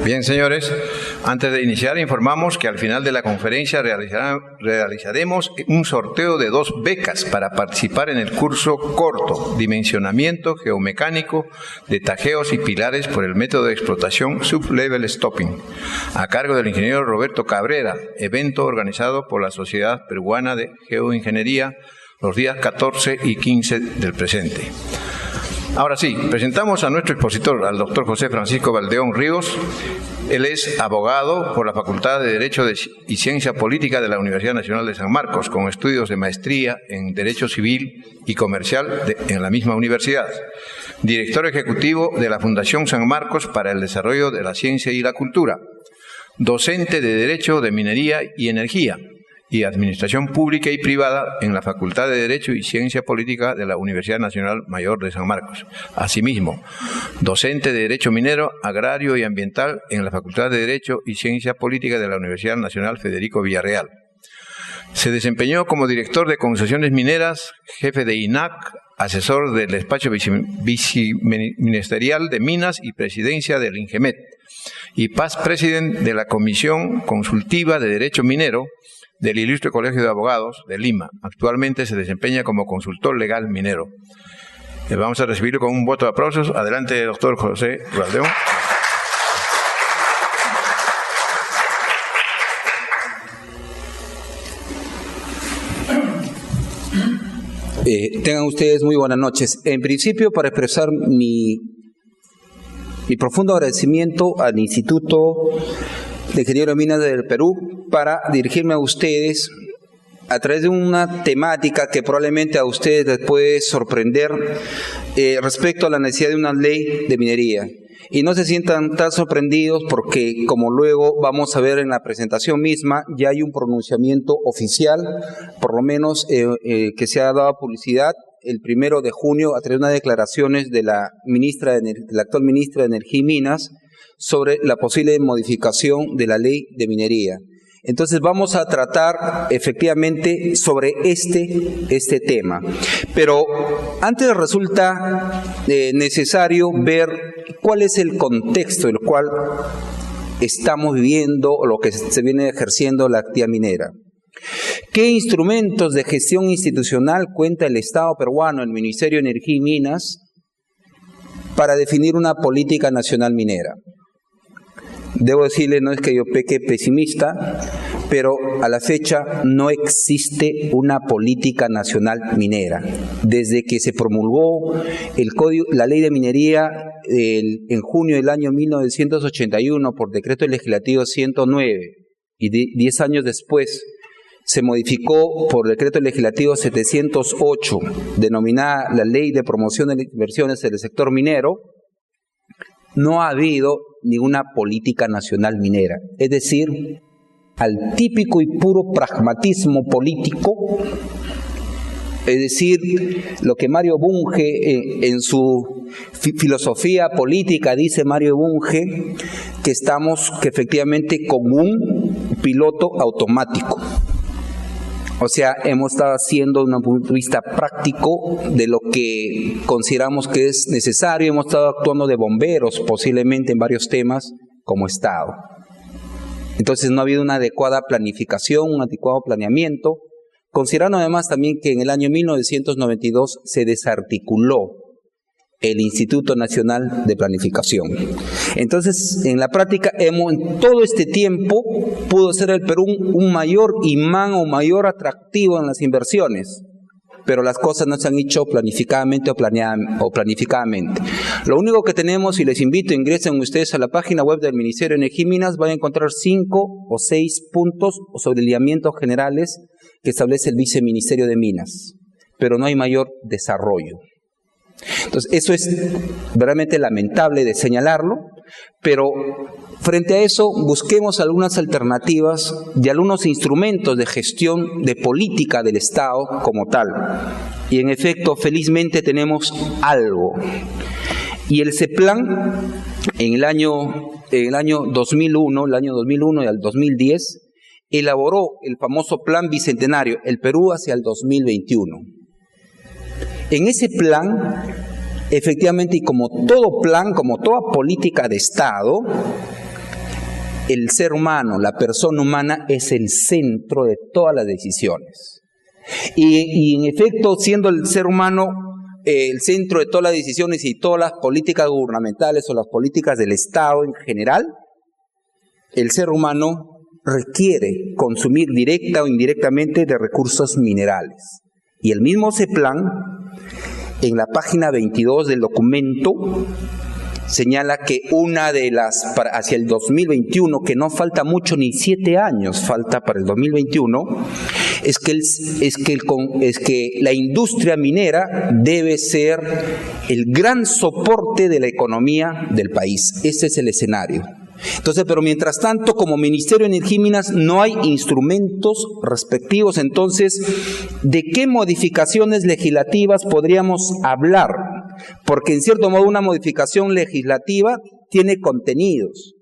Bien, señores, antes de iniciar informamos que al final de la conferencia realizaremos un sorteo de 2 becas para participar en el curso corto Dimensionamiento Geomecánico de Tajeos y Pilares por el método de explotación Sublevel Stopping, a cargo del ingeniero Roberto Cabrera, evento organizado por la Sociedad Peruana de Geoingeniería los días 14 y 15 del presente. Ahora sí, presentamos a nuestro expositor, al doctor José Francisco Valdeón Ríos. Él es abogado por la Facultad de Derecho y Ciencia Política de la Universidad Nacional de San Marcos, con estudios de maestría en Derecho Civil y Comercial en la misma universidad. Director ejecutivo de la Fundación San Marcos para el Desarrollo de la Ciencia y la Cultura. Docente de Derecho de Minería y Energía y Administración Pública y Privada en la Facultad de Derecho y Ciencia Política de la Universidad Nacional Mayor de San Marcos. Asimismo, docente de Derecho Minero, Agrario y Ambiental en la Facultad de Derecho y Ciencia Política de la Universidad Nacional Federico Villarreal. Se desempeñó como director de concesiones mineras, jefe de INAC, asesor del despacho viceministerial de Minas y presidencia del INGEMET, y past president de la Comisión Consultiva de Derecho Minero del Ilustre Colegio de Abogados de Lima. Actualmente se desempeña como consultor legal minero. Vamos a recibirlo con un voto de aplausos. Adelante, doctor José Valdeón. Tengan ustedes muy buenas noches. En principio, para expresar mi profundo agradecimiento al Instituto de Ingenieros de Minas del Perú, para dirigirme a ustedes a través de una temática que probablemente a ustedes les puede sorprender respecto a la necesidad de una ley de minería. Y no se sientan tan sorprendidos porque, como luego vamos a ver en la presentación misma, ya hay un pronunciamiento oficial, por lo menos que se ha dado publicidad el 1 de junio a través de unas declaraciones de la actual ministra de Energía y Minas sobre la posible modificación de la ley de minería. Entonces vamos a tratar efectivamente sobre este tema. Pero antes resulta necesario ver cuál es el contexto en el cual estamos viviendo o lo que se viene ejerciendo la actividad minera. ¿Qué instrumentos de gestión institucional cuenta el Estado peruano, el Ministerio de Energía y Minas, para definir una política nacional minera? Debo decirle, no es que yo peque pesimista, pero a la fecha no existe una política nacional minera. Desde que se promulgó la ley de minería en junio del año 1981 por decreto legislativo 109 y 10 años después se modificó por decreto legislativo 708, denominada la Ley de Promoción de Inversiones en el Sector Minero, no ha habido ninguna política nacional minera. Es decir, al típico y puro pragmatismo político, es decir, lo que Mario Bunge en su filosofía política dice Mario Bunge, que efectivamente con un piloto automático. O sea, hemos estado haciendo desde un punto de vista práctico de lo que consideramos que es necesario. Hemos estado actuando de bomberos posiblemente en varios temas como Estado. Entonces no ha habido una adecuada planificación, un adecuado planeamiento, considerando además también que en el año 1992 se desarticuló el Instituto Nacional de Planificación. Entonces, en la práctica, en todo este tiempo pudo ser el Perú un mayor imán o mayor atractivo en las inversiones, pero las cosas no se han hecho planificadamente o planificadamente. Lo único que tenemos, y les invito, ingresen ustedes a la página web del Ministerio de Energía y Minas, van a encontrar 5 o 6 puntos sobre lineamientos generales que establece el Viceministerio de Minas, pero no hay mayor desarrollo. Entonces, eso es realmente lamentable de señalarlo, pero frente a eso busquemos algunas alternativas y algunos instrumentos de gestión de política del Estado como tal. Y en efecto, felizmente tenemos algo. Y el CEPLAN, en el año 2001 y al 2010, elaboró el famoso Plan Bicentenario, el Perú hacia el 2021. En ese plan, efectivamente, y como todo plan, como toda política de Estado, el ser humano, la persona humana, es el centro de todas las decisiones. Y en efecto, siendo el ser humano el centro de todas las decisiones y todas las políticas gubernamentales o las políticas del Estado en general, el ser humano requiere consumir directa o indirectamente de recursos minerales. Y el mismo CEPLAN, en la página 22 del documento, señala que una de las, hacia el 2021, que no falta mucho, ni 7 años falta para el 2021, es que la industria minera debe ser el gran soporte de la economía del país. Ese es el escenario. Entonces, pero mientras tanto, como Ministerio de Energía y Minas no hay instrumentos respectivos. Entonces, ¿de qué modificaciones legislativas podríamos hablar? Porque en cierto modo una modificación legislativa tiene contenidos.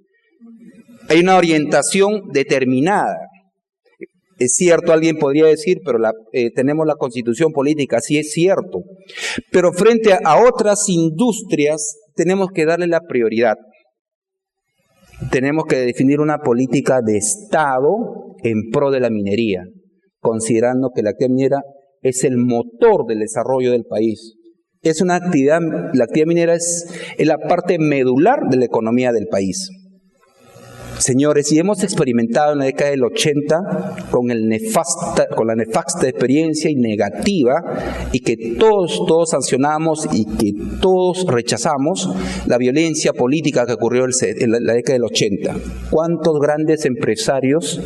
Hay una orientación determinada. Es cierto, alguien podría decir, pero tenemos la Constitución política, sí es cierto. Pero frente a otras industrias tenemos que darle la prioridad. Tenemos que definir una política de Estado en pro de la minería, considerando que la actividad minera es el motor del desarrollo del país. Es una actividad, la actividad minera es la parte medular de la economía del país. Señores, y hemos experimentado en la década del 80 con la nefasta experiencia y negativa, y que todos sancionamos y que todos rechazamos, la violencia política que ocurrió en la década del 80. ¿Cuántos grandes empresarios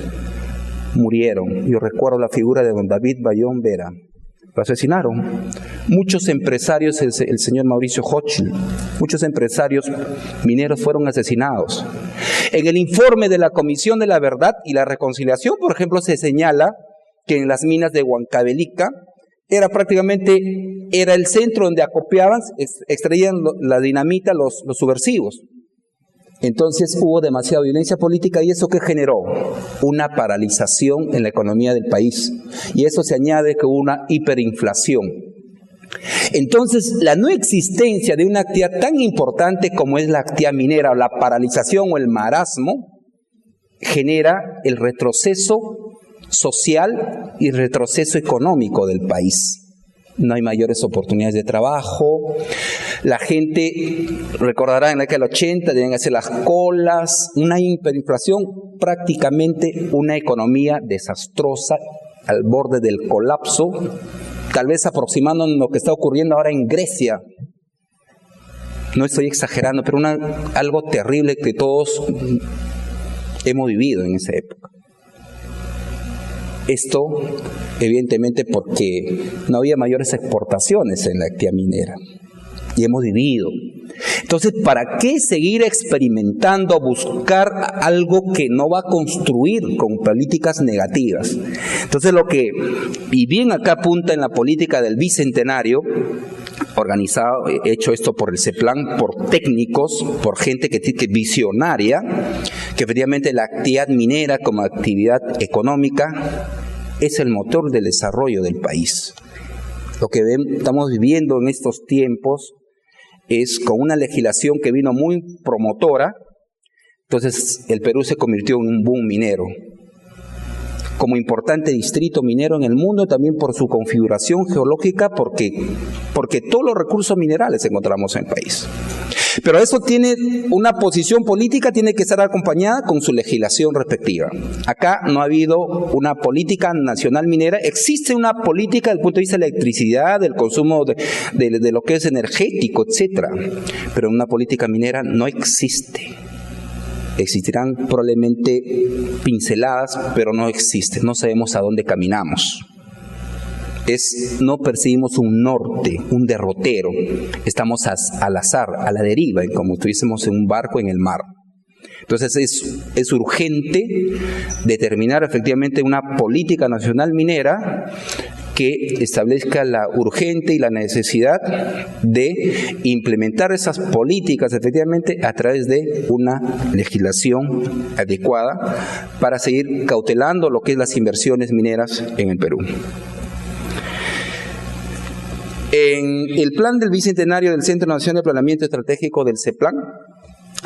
murieron? Yo recuerdo la figura de don David Bayón Vera. Lo asesinaron. Muchos empresarios, el señor Mauricio Hochschild, muchos empresarios mineros fueron asesinados. En el informe de la Comisión de la Verdad y la Reconciliación, por ejemplo, se señala que en las minas de Huancavelica era el centro donde acopiaban, extraían la dinamita los subversivos. Entonces hubo demasiada violencia política, y eso ¿qué generó? Una paralización en la economía del país. Y eso se añade que hubo una hiperinflación. Entonces, la no existencia de una actividad tan importante como es la actividad minera, o la paralización o el marasmo, genera el retroceso social y retroceso económico del país. No hay mayores oportunidades de trabajo. La gente, recordará, en la década del 80 deben hacer las colas, una hiperinflación, prácticamente una economía desastrosa al borde del colapso, tal vez aproximándonos a lo que está ocurriendo ahora en Grecia. No estoy exagerando, pero algo terrible que todos hemos vivido en esa época. Esto, evidentemente, porque no había mayores exportaciones en la actividad minera. Y hemos vivido. Entonces, ¿para qué seguir experimentando, buscar algo que no va a construir con políticas negativas? Entonces, y bien acá apunta en la política del Bicentenario, organizado, hecho esto por el CEPLAN, por técnicos, por gente que visionaria, que efectivamente la actividad minera como actividad económica es el motor del desarrollo del país. Lo que estamos viviendo en estos tiempos es con una legislación que vino muy promotora. Entonces el Perú se convirtió en un boom minero, como importante distrito minero en el mundo, también por su configuración geológica, porque todos los recursos minerales encontramos en el país. Pero eso tiene una posición política, tiene que estar acompañada con su legislación respectiva. Acá no ha habido una política nacional minera. Existe una política desde el punto de vista de la electricidad, del consumo de lo que es energético, etcétera. Pero una política minera no existe. Existirán probablemente pinceladas, pero no existen. No sabemos a dónde caminamos. No percibimos un norte, un derrotero. Estamos al azar, a la deriva, como si estuviésemos en un barco en el mar. Entonces es urgente determinar efectivamente una política nacional minera que establezca la urgente y la necesidad de implementar esas políticas efectivamente a través de una legislación adecuada para seguir cautelando lo que es las inversiones mineras en el Perú. En el plan del Bicentenario del Centro Nacional de Planeamiento Estratégico del CEPLAN,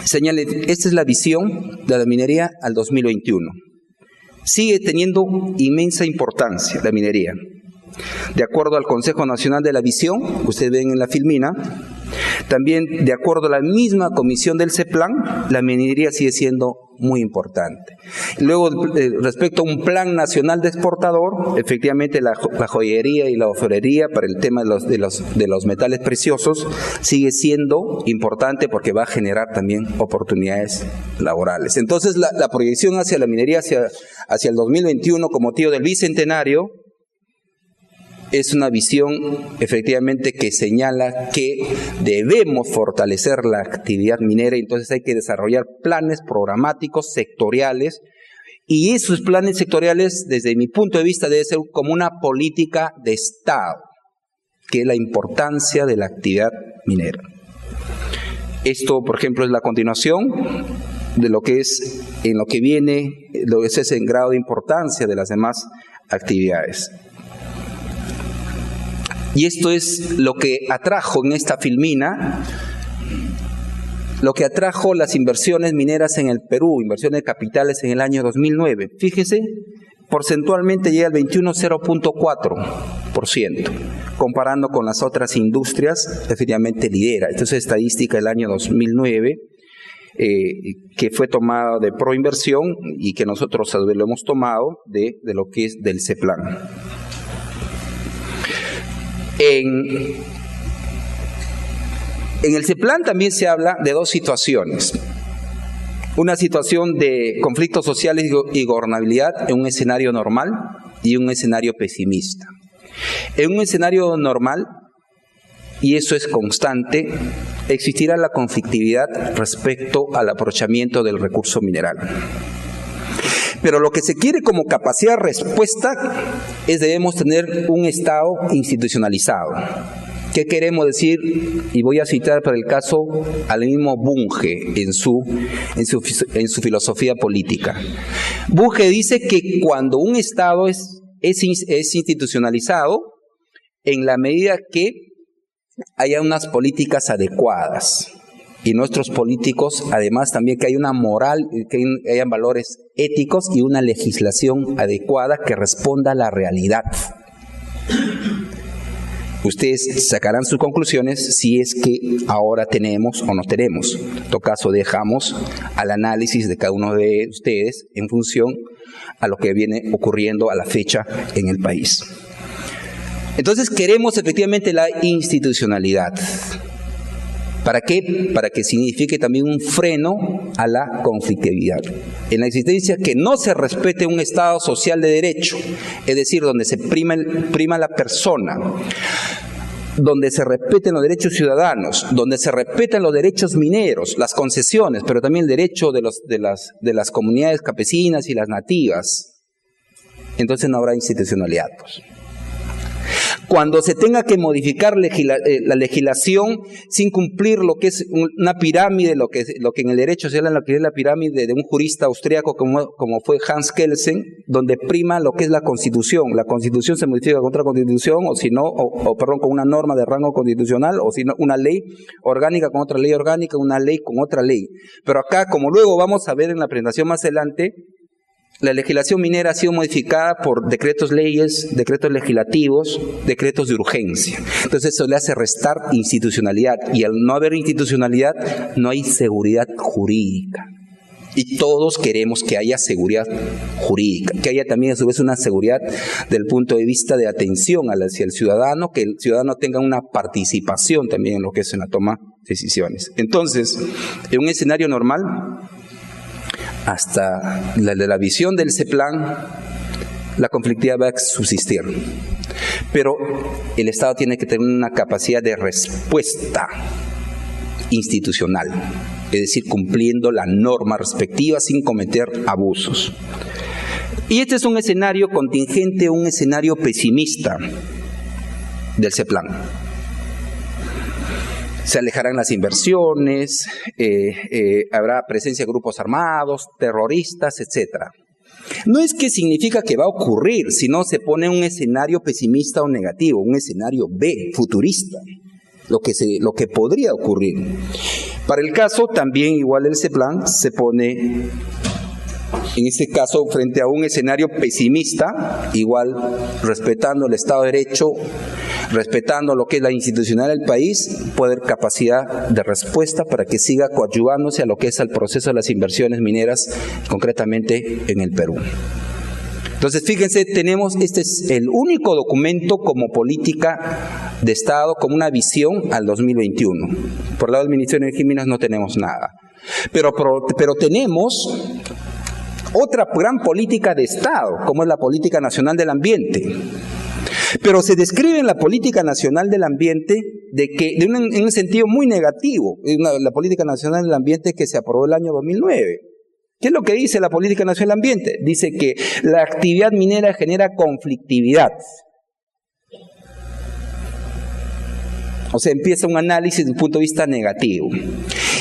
señale, esta es la visión de la minería al 2021. Sigue teniendo inmensa importancia la minería. De acuerdo al Consejo Nacional de la Visión, ustedes ven en la filmina, también de acuerdo a la misma comisión del CEPLAN, la minería sigue siendo muy importante. Luego, respecto a un plan nacional de exportador, efectivamente la joyería y la orfebrería para el tema de los metales preciosos sigue siendo importante porque va a generar también oportunidades laborales. Entonces, la proyección hacia la minería hacia el 2021 con motivo del bicentenario es una visión efectivamente que señala que debemos fortalecer la actividad minera, entonces hay que desarrollar planes programáticos sectoriales, y esos planes sectoriales, desde mi punto de vista, debe ser como una política de Estado, que es la importancia de la actividad minera. Esto, por ejemplo, es la continuación de lo que es, en lo que viene, lo que es en grado de importancia de las demás actividades. Y esto es lo que atrajo en esta filmina, lo que atrajo las inversiones mineras en el Perú, inversiones de capitales en el año 2009. Fíjese, porcentualmente llega al 21,04%, comparando con las otras industrias, efectivamente lidera. Esto es estadística del año 2009, que fue tomada de Proinversión y que nosotros lo hemos tomado de lo que es del CEPLAN. En el CEPLAN también se habla de dos situaciones. Una situación de conflictos sociales y gobernabilidad en un escenario normal y un escenario pesimista. En un escenario normal, y eso es constante, existirá la conflictividad respecto al aprovechamiento del recurso mineral. Pero lo que se quiere como capacidad de respuesta es debemos tener un Estado institucionalizado. ¿Qué queremos decir? Y voy a citar para el caso al mismo Bunge en su filosofía política. Bunge dice que cuando un Estado es institucionalizado, en la medida que haya unas políticas adecuadas, y nuestros políticos, además también que haya una moral, que hayan valores éticos y una legislación adecuada que responda a la realidad. Ustedes sacarán sus conclusiones si es que ahora tenemos o no tenemos. En todo caso, dejamos al análisis de cada uno de ustedes en función a lo que viene ocurriendo a la fecha en el país. Entonces, queremos efectivamente la institucionalidad. ¿Para qué? Para que signifique también un freno a la conflictividad. En la existencia que no se respete un Estado social de derecho, es decir, donde se prima la persona, donde se respeten los derechos ciudadanos, donde se respetan los derechos mineros, las concesiones, pero también el derecho de las comunidades campesinas y las nativas, entonces no habrá institucionalidad, pues. Cuando se tenga que modificar la legislación sin cumplir lo que es una pirámide, lo que en el derecho se llama lo que es la pirámide de un jurista austríaco como fue Hans Kelsen, donde prima lo que es la Constitución. La Constitución se modifica con otra Constitución, con una norma de rango constitucional, o si no, una ley orgánica con otra ley orgánica, una ley con otra ley. Pero acá, como luego vamos a ver en la presentación más adelante, la legislación minera ha sido modificada por decretos leyes, decretos legislativos, decretos de urgencia. Entonces eso le hace restar institucionalidad, y al no haber institucionalidad no hay seguridad jurídica. Y todos queremos que haya seguridad jurídica, que haya también a su vez una seguridad del punto de vista de atención hacia el ciudadano, que el ciudadano tenga una participación también en lo que es en la toma de decisiones. Entonces, en un escenario normal, hasta la visión del CEPLAN, la conflictividad va a subsistir. Pero el Estado tiene que tener una capacidad de respuesta institucional, es decir, cumpliendo la norma respectiva sin cometer abusos. Y este es un escenario contingente, un escenario pesimista del CEPLAN. Se alejarán las inversiones, habrá presencia de grupos armados, terroristas, etc. No es que significa que va a ocurrir, sino se pone un escenario pesimista o negativo, un escenario B, futurista, lo que podría ocurrir. Para el caso también igual el CEPLAN se pone, en este caso, frente a un escenario pesimista, igual respetando el Estado de Derecho, respetando lo que es la institucionalidad del país, puede haber capacidad de respuesta para que siga coadyuvándose a lo que es el proceso de las inversiones mineras, concretamente en el Perú. Entonces, fíjense, este es el único documento como política de Estado, como una visión al 2021. Por el lado del Ministerio de Energía y Minas no tenemos nada. Pero tenemos otra gran política de Estado, como es la Política Nacional del Ambiente. Pero se describe en la Política Nacional del Ambiente en un sentido muy negativo, la Política Nacional del Ambiente que se aprobó el año 2009. ¿Qué es lo que dice la Política Nacional del Ambiente? Dice que la actividad minera genera conflictividad. O sea, empieza un análisis desde un punto de vista negativo.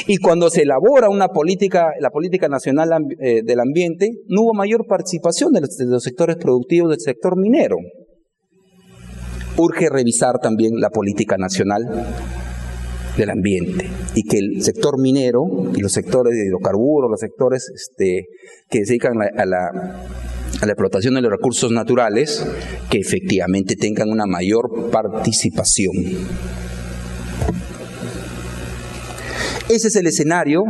Y cuando se elabora la Política Nacional del Ambiente, no hubo mayor participación de los sectores productivos del sector minero. Urge revisar también la Política Nacional del Ambiente y que el sector minero y los sectores de hidrocarburos, los sectores que se dedican a la explotación de los recursos naturales, que efectivamente tengan una mayor participación. Ese es el escenario.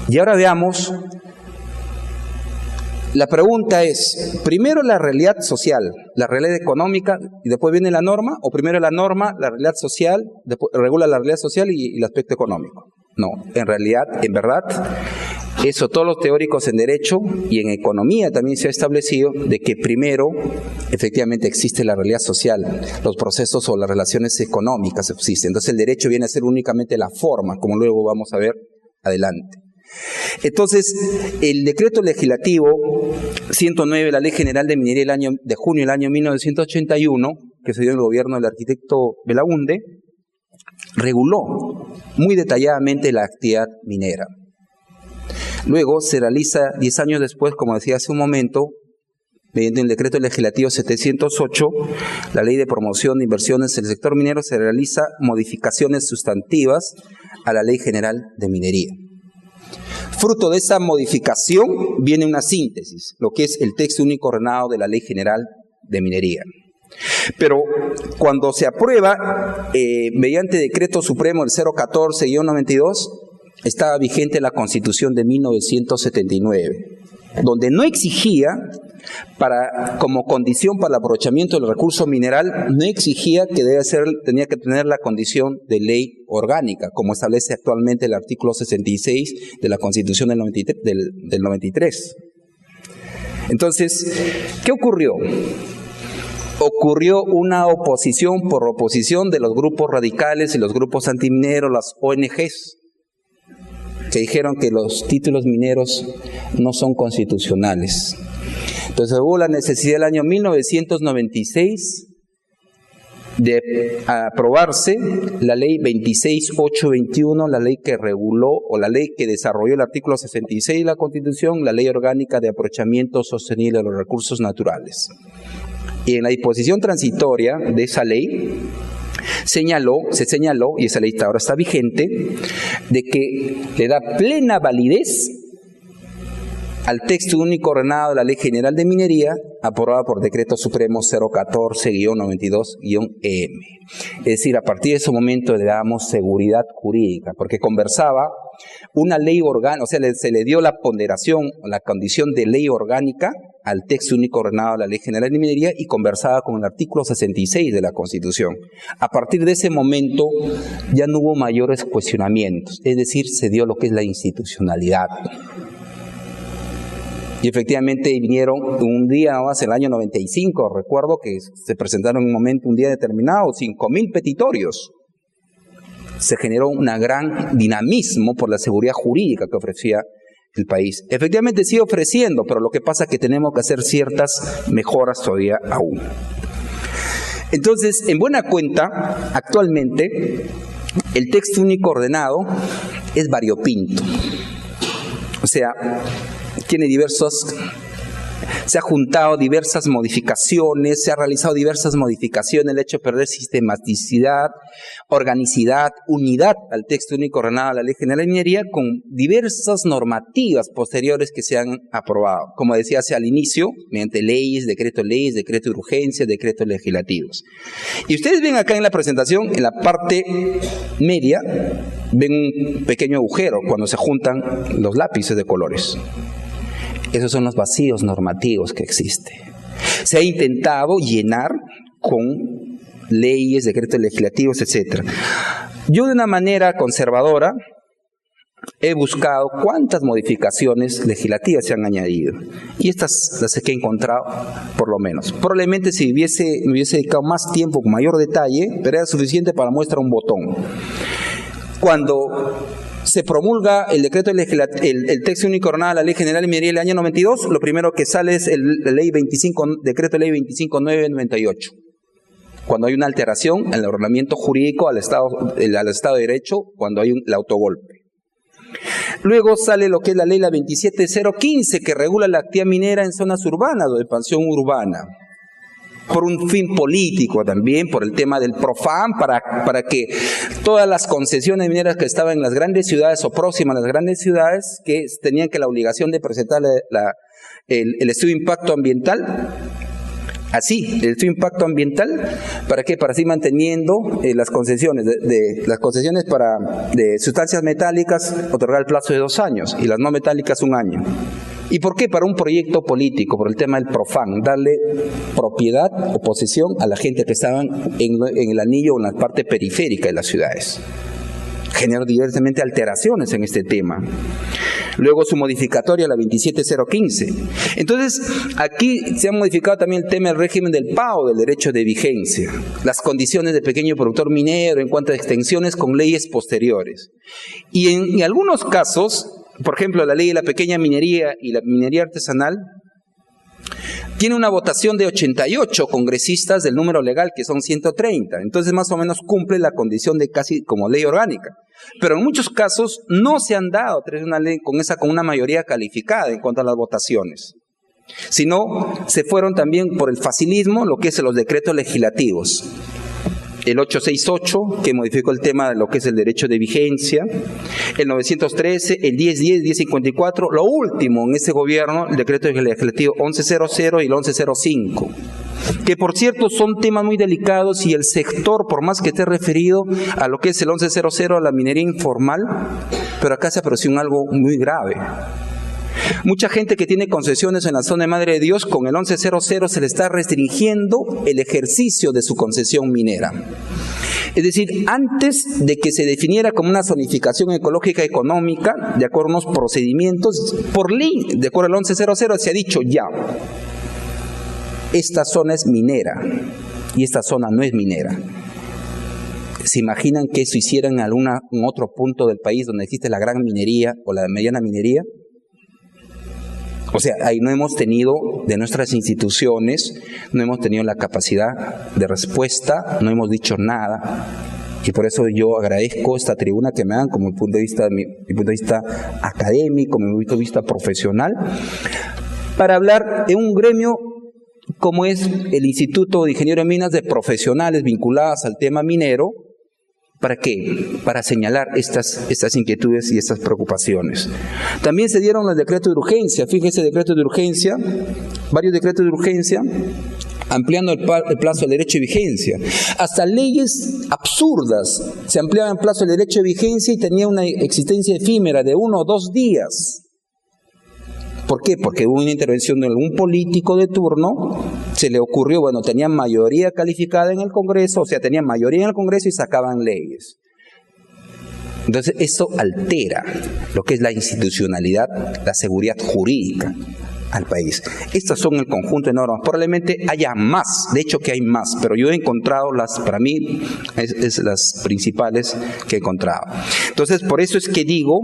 Y ahora veamos, la pregunta es, primero la realidad social, la realidad económica, y después viene la norma, o primero la norma, la realidad social, después regula la realidad social y el aspecto económico. No, en realidad, en verdad, eso todos los teóricos en derecho y en economía también se ha establecido de que primero efectivamente existe la realidad social, los procesos o las relaciones económicas existen. Entonces el derecho viene a ser únicamente la forma, como luego vamos a ver adelante. Entonces, el decreto legislativo 109 de la Ley General de Minería de junio del año 1981, que se dio en el gobierno del arquitecto Belaunde, reguló muy detalladamente la actividad minera. Luego se realiza 10 años después, como decía hace un momento, mediante el decreto legislativo 708, la Ley de Promoción de Inversiones en el sector minero, se realiza modificaciones sustantivas a la Ley General de Minería. Fruto de esa modificación viene una síntesis, lo que es el texto único ordenado de la Ley General de Minería. Pero cuando se aprueba mediante decreto supremo el 014-92, estaba vigente la Constitución de 1979, donde no exigía, como condición para el aprovechamiento del recurso mineral, no exigía que tenía que tener la condición de ley orgánica, como establece actualmente el artículo 66 de la Constitución del 93. Entonces, ¿qué ocurrió? Ocurrió una oposición por oposición de los grupos radicales y los grupos antimineros, las ONGs, que dijeron que los títulos mineros no son constitucionales. Entonces hubo la necesidad del año 1996 de aprobarse la ley 26821, la ley que reguló o la ley que desarrolló el artículo 66 de la Constitución, la Ley Orgánica de Aprovechamiento Sostenible de los Recursos Naturales. Y en la disposición transitoria de esa ley se señaló, y esa ley ahora está vigente, de que le da plena validez al texto único ordenado de la Ley General de Minería, aprobada por Decreto Supremo 014-92-EM. Es decir, a partir de ese momento le damos seguridad jurídica, porque conversaba una ley orgánica, o sea, se le dio la ponderación, la condición de ley orgánica al texto único ordenado de la Ley General de Minería y conversaba con el artículo 66 de la Constitución. A partir de ese momento ya no hubo mayores cuestionamientos, es decir, se dio lo que es la institucionalidad. Y efectivamente vinieron un día más, el año 95, recuerdo que se presentaron en un momento, un día determinado, 5.000 petitorios. Se generó un gran dinamismo por la seguridad jurídica que ofrecía el país. Efectivamente sigue ofreciendo, pero lo que pasa es que tenemos que hacer ciertas mejoras todavía aún. Entonces, en buena cuenta, actualmente, el texto único ordenado es variopinto. O sea, tiene diversos Se ha juntado diversas modificaciones, se ha realizado diversas modificaciones, el hecho de perder sistematicidad, organicidad, unidad al texto único ordenado a la Ley General de Minería con diversas normativas posteriores que se han aprobado. Como decía hacia el inicio, mediante leyes, decreto de urgencia, decretos legislativos. Y ustedes ven acá en la presentación, en la parte media, ven un pequeño agujero cuando se juntan los lápices de colores. Esos son los vacíos normativos que existen. Se ha intentado llenar con leyes, decretos legislativos, etc. Yo de una manera conservadora he buscado cuántas modificaciones legislativas se han añadido. Y estas las que he encontrado, por lo menos. Probablemente si me hubiese dedicado más tiempo, con mayor detalle, pero era suficiente para muestra un botón. Cuando se promulga el decreto el texto único ordenado a la Ley General de Minería del año 92, lo primero que sale es el decreto ley 25.998. Cuando hay una alteración en el ordenamiento jurídico al Estado de Derecho, cuando hay el autogolpe. Luego sale lo que es la ley 27.015, que regula la actividad minera en zonas urbanas o de expansión urbana. Por un fin político también, por el tema del Profam, para que todas las concesiones mineras que estaban en las grandes ciudades o próximas a las grandes ciudades, que tenían que la obligación de presentar el estudio de impacto ambiental, el estudio de impacto ambiental, ¿para qué? Para seguir manteniendo las concesiones, de sustancias metálicas, otorgar el plazo de 2 años, y las no metálicas 1 año. ¿Y por qué? Para un proyecto político, por el tema del Profam, darle propiedad o posesión a la gente que estaban en el anillo o en la parte periférica de las ciudades. Generó diversamente alteraciones en este tema. Luego su modificatoria, la 27.015. Entonces, aquí se ha modificado también el tema del régimen del pago del derecho de vigencia, las condiciones de pequeño productor minero en cuanto a extensiones con leyes posteriores. Y en algunos casos, por ejemplo, la ley de la pequeña minería y la minería artesanal, tiene una votación de 88 congresistas del número legal, que son 130. Entonces, más o menos cumple la condición de casi como ley orgánica. Pero en muchos casos no se han dado a través de una ley con una mayoría calificada en cuanto a las votaciones, sino se fueron también por el facilismo, lo que es los decretos legislativos. El 868, que modificó el tema de lo que es el derecho de vigencia, el 913, el 1010, 1054, lo último en ese gobierno, el decreto legislativo 1100 y el 1105, que por cierto son temas muy delicados y el sector, por más que esté referido a lo que es el 1100, a la minería informal, pero acá se apreció algo muy grave. Mucha gente que tiene concesiones en la zona de Madre de Dios, con el 1100 se le está restringiendo el ejercicio de su concesión minera. Es decir, antes de que se definiera como una zonificación ecológica económica, de acuerdo a unos procedimientos, por ley, de acuerdo al 1100, se ha dicho ya, esta zona es minera y esta zona no es minera. ¿Se imaginan que eso hicieran en otro punto del país donde existe la gran minería o la mediana minería? O sea, ahí no hemos tenido, de nuestras instituciones, no hemos tenido la capacidad de respuesta, no hemos dicho nada. Y por eso yo agradezco esta tribuna que me dan como mi punto de vista académico, mi punto de vista profesional, para hablar de un gremio como es el Instituto de Ingenieros de Minas, de profesionales vinculados al tema minero. ¿Para qué? Para señalar estas inquietudes y estas preocupaciones. También se dieron los decretos de urgencia. Fíjese, decretos de urgencia, varios decretos de urgencia, ampliando el plazo del derecho de vigencia. Hasta leyes absurdas se ampliaban el plazo del derecho de vigencia y tenía una existencia efímera de 1 o 2 días. ¿Por qué? Porque hubo una intervención de algún político de turno, se le ocurrió, tenían mayoría calificada en el Congreso, tenían mayoría en el Congreso y sacaban leyes. Entonces, eso altera lo que es la institucionalidad, la seguridad jurídica al país. Estas son el conjunto de normas. Probablemente haya más, de hecho que hay más, pero yo he encontrado para mí, es las principales que he encontrado. Entonces, por eso es que digo,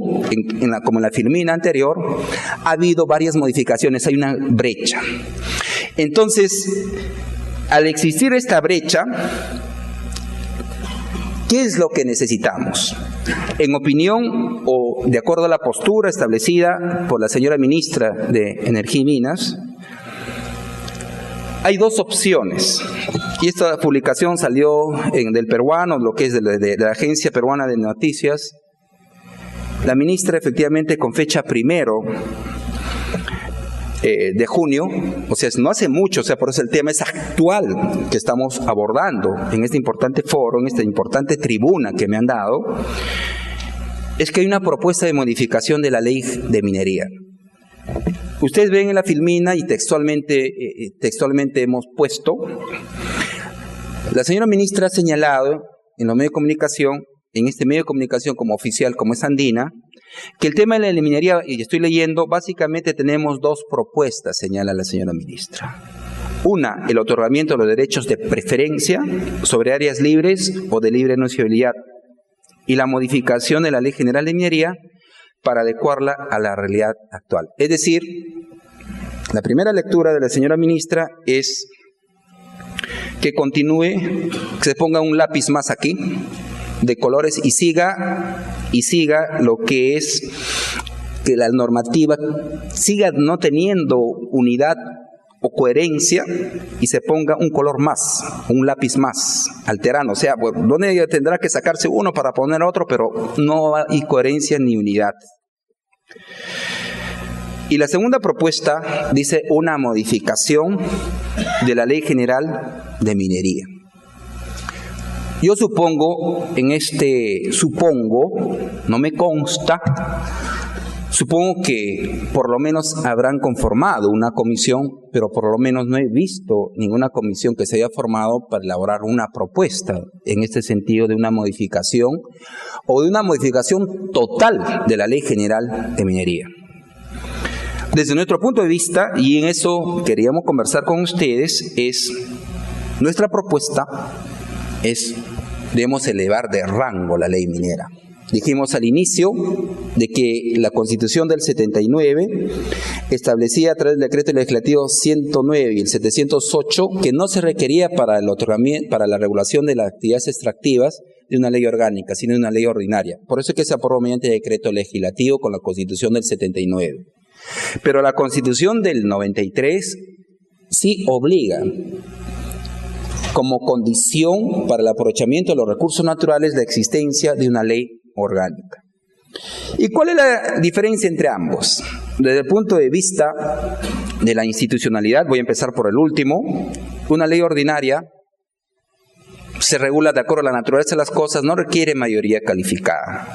como en la filmina anterior, ha habido varias modificaciones, hay una brecha. Entonces, al existir esta brecha, ¿qué es lo que necesitamos? En opinión o de acuerdo a la postura establecida por la señora ministra de Energía y Minas, Hay dos opciones, y esta publicación salió del peruano, lo que es de la Agencia Peruana de Noticias. La ministra efectivamente con fecha 1 de junio, o sea, no hace mucho, o sea, por eso el tema es actual que estamos abordando en este importante foro, en esta importante tribuna que me han dado, es que hay una propuesta de modificación de la ley de minería. Ustedes ven en la filmina y textualmente hemos puesto, la señora ministra ha señalado en los medios de comunicación, en este medio de comunicación como oficial, como es Andina, que el tema de la minería, y estoy leyendo, básicamente tenemos dos propuestas, señala la señora ministra. Una, el otorgamiento de los derechos de preferencia sobre áreas libres o de libre nociabilidad, y la modificación de la Ley General de Minería para adecuarla a la realidad actual. Es decir, la primera lectura de la señora ministra es que continúe, que se ponga un lápiz más aquí, de colores, y siga lo que es que la normativa siga no teniendo unidad o coherencia y se ponga un color más, un lápiz más alterano. O sea, bueno, donde tendrá que sacarse uno para poner otro, pero no hay coherencia ni unidad. Y la segunda propuesta dice una modificación de la Ley General de Minería. Yo supongo, no me consta, supongo que por lo menos habrán conformado una comisión, pero por lo menos no he visto ninguna comisión que se haya formado para elaborar una propuesta en este sentido de una modificación o de una modificación total de la Ley General de Minería. Desde nuestro punto de vista, y en eso queríamos conversar con ustedes, nuestra propuesta debemos elevar de rango la ley minera. Dijimos al inicio de que la Constitución del 79 establecía a través del decreto legislativo 109 y el 708 que no se requería para el otorgamiento, para la regulación de las actividades extractivas de una ley orgánica, sino de una ley ordinaria. Por eso es que se aprobó mediante decreto legislativo con la Constitución del 79. Pero la Constitución del 93 sí obliga como condición para el aprovechamiento de los recursos naturales la existencia de una ley orgánica. ¿Y cuál es la diferencia entre ambos? Desde el punto de vista de la institucionalidad, voy a empezar por el último. Una ley ordinaria se regula de acuerdo a la naturaleza de las cosas, no requiere mayoría calificada.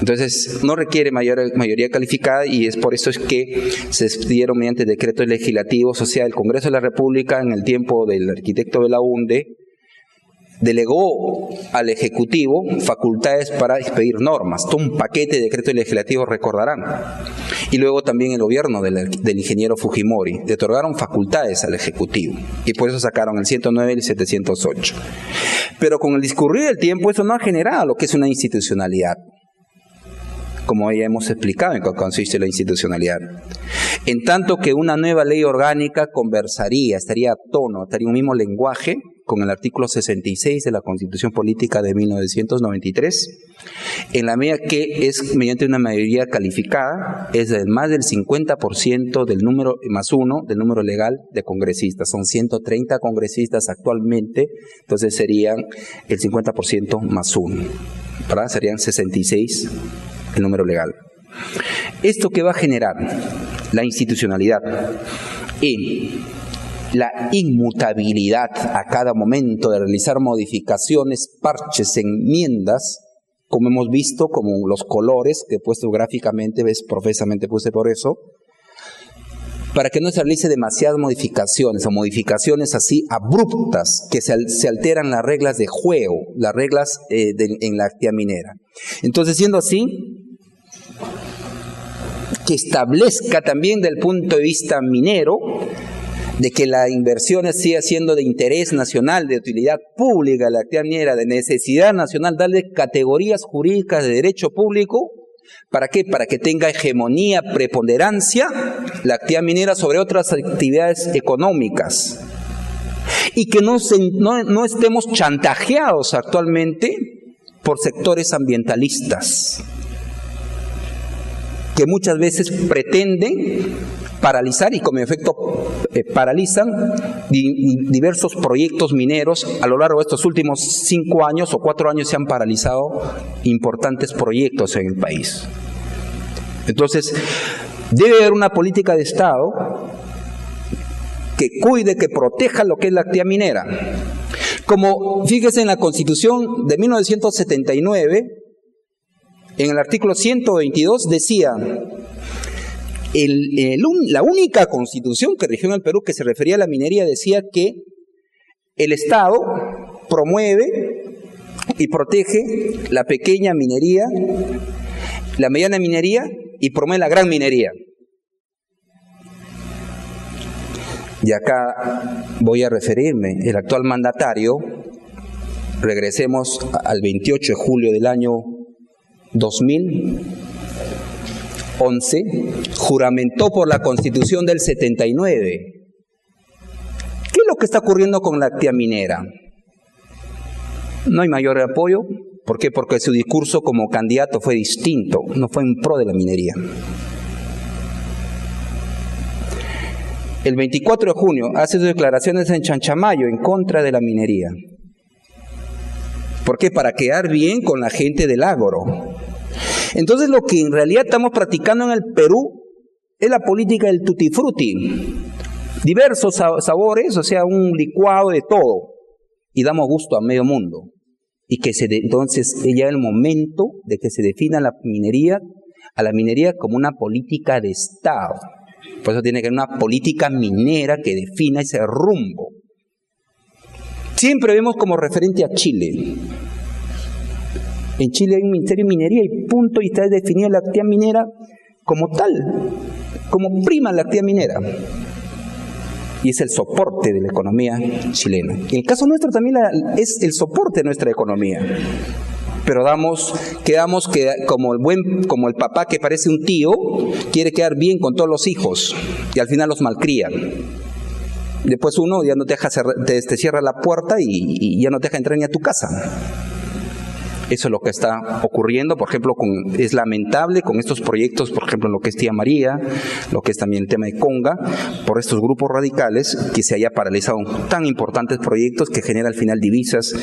Entonces, no requiere mayoría calificada y es por eso es que se expidieron mediante decretos legislativos, o sea, el Congreso de la República en el tiempo del arquitecto Belaúnde delegó al Ejecutivo facultades para expedir normas, todo un paquete de decretos legislativos, recordarán. Y luego también el gobierno del ingeniero Fujimori le otorgaron facultades al Ejecutivo y por eso sacaron el 109 y el 708. Pero con el discurrir del tiempo eso no ha generado lo que es una institucionalidad, como ya hemos explicado en qué consiste la institucionalidad. En tanto que una nueva ley orgánica conversaría, estaría a tono, estaría un mismo lenguaje con el artículo 66 de la Constitución Política de 1993, en la medida que es mediante una mayoría calificada, es de más del 50% del número más uno del número legal de congresistas. Son 130 congresistas actualmente, entonces serían el 50% más uno, ¿verdad? Serían 66 el número legal. ¿Esto qué va a generar? La institucionalidad y la inmutabilidad a cada momento de realizar modificaciones, parches, enmiendas, como hemos visto, como los colores que he puesto gráficamente, ves, profesamente puse por eso, para que no se realice demasiadas modificaciones o modificaciones así abruptas que se alteran las reglas de juego, las reglas en la actividad minera. Entonces, siendo así, que establezca también del punto de vista minero de que la inversión siga siendo de interés nacional, de utilidad pública, la actividad minera, de necesidad nacional, darle categorías jurídicas de derecho público. ¿Para qué? Para que tenga hegemonía, preponderancia la actividad minera sobre otras actividades económicas. Y que no estemos chantajeados actualmente por sectores ambientalistas, que muchas veces pretenden paralizar y como efecto paralizan diversos proyectos mineros. A lo largo de estos últimos 5 años o 4 años se han paralizado importantes proyectos en el país. Entonces, debe haber una política de Estado que cuide, que proteja lo que es la actividad minera. Como fíjese en la Constitución de 1979, en el artículo 122 decía, la única Constitución que rigió en el Perú que se refería a la minería decía que el Estado promueve y protege la pequeña minería, la mediana minería y promueve la gran minería. Y acá voy a referirme, el actual mandatario, regresemos al 28 de julio del año 2011, juramentó por la Constitución del 79. ¿Qué es lo que está ocurriendo con la actividad minera? No hay mayor apoyo. ¿Por qué? Porque su discurso como candidato fue distinto, no fue en pro de la minería. El 24 de junio hace sus declaraciones en Chanchamayo en contra de la minería. ¿Por qué? Para quedar bien con la gente del agro. Entonces lo que en realidad estamos practicando en el Perú es la política del tutti frutti. Diversos sabores, o sea, un licuado de todo. Y damos gusto a medio mundo. Y que entonces ya es el momento de que se defina a la minería como una política de Estado. Por eso tiene que haber una política minera que defina ese rumbo. Siempre vemos como referente a Chile. En Chile hay un Ministerio de Minería y punto, y está definida la actividad minera como tal, como prima la actividad minera. Y es el soporte de la economía chilena. En el caso nuestro también es el soporte de nuestra economía. Pero quedamos como el papá que parece un tío, quiere quedar bien con todos los hijos y al final los malcría. Después uno ya no te deja te cierra la puerta y ya no te deja entrar ni a tu casa. Eso es lo que está ocurriendo, por ejemplo, es lamentable con estos proyectos, por ejemplo, en lo que es Tía María, lo que es también el tema de Conga, por estos grupos radicales, que se haya paralizado tan importantes proyectos que generan al final divisas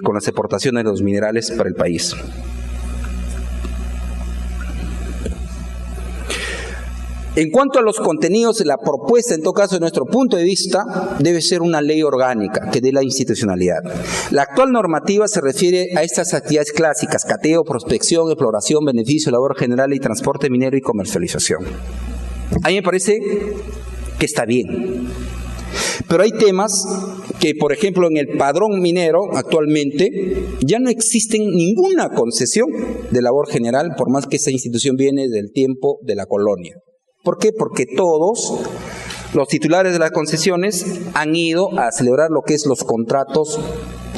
con las exportaciones de los minerales para el país. En cuanto a los contenidos, la propuesta, en todo caso, de nuestro punto de vista, debe ser una ley orgánica que dé la institucionalidad. La actual normativa se refiere a estas actividades clásicas: cateo, prospección, exploración, beneficio, labor general y transporte minero y comercialización. A mí me parece que está bien. Pero hay temas que, por ejemplo, en el padrón minero actualmente ya no existe ninguna concesión de labor general, por más que esa institución viene del tiempo de la colonia. ¿Por qué? Porque todos los titulares de las concesiones han ido a celebrar lo que es los contratos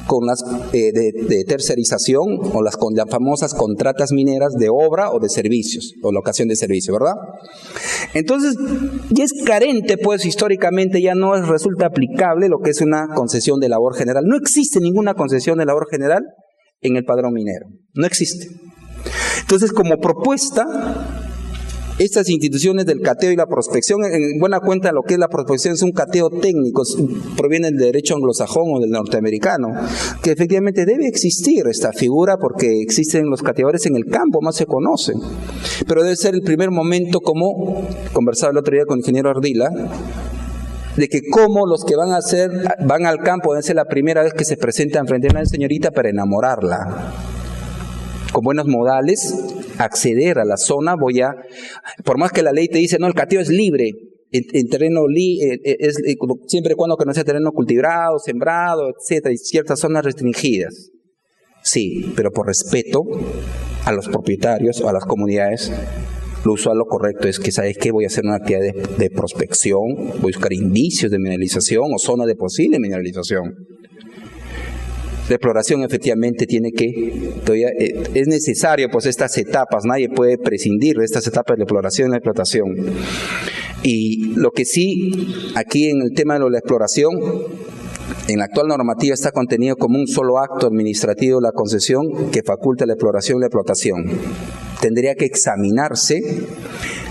con las de tercerización o las famosas contratas mineras de obra o de servicios, o locación de servicio, ¿verdad? Entonces, ya es carente, pues históricamente ya no resulta aplicable lo que es una concesión de labor general. No existe ninguna concesión de labor general en el padrón minero, no existe. Entonces, como propuesta, estas instituciones del cateo y la prospección, en buena cuenta lo que es la prospección es un cateo técnico, proviene del derecho anglosajón o del norteamericano, que efectivamente debe existir esta figura porque existen los cateadores en el campo, más se conocen, pero debe ser el primer momento, como conversaba el otro día con el ingeniero Ardila, de que como los que van al campo debe ser la primera vez que se presentan frente a una señorita para enamorarla. Con buenos modales, acceder a la zona, por más que la ley te dice, no, el cateo es libre, en terreno siempre y cuando que no sea terreno cultivado, sembrado, etcétera, y ciertas zonas restringidas. Sí, pero por respeto a los propietarios o a las comunidades, lo usual, lo correcto es que, ¿sabes qué? Voy a hacer una actividad de prospección, voy a buscar indicios de mineralización o zonas de posible mineralización. La exploración efectivamente es necesario, pues, estas etapas, nadie puede prescindir de estas etapas de la exploración y la explotación. Y lo que sí, aquí en el tema de la exploración, en la actual normativa está contenido como un solo acto administrativo la concesión que faculta la exploración y la explotación. Tendría que examinarse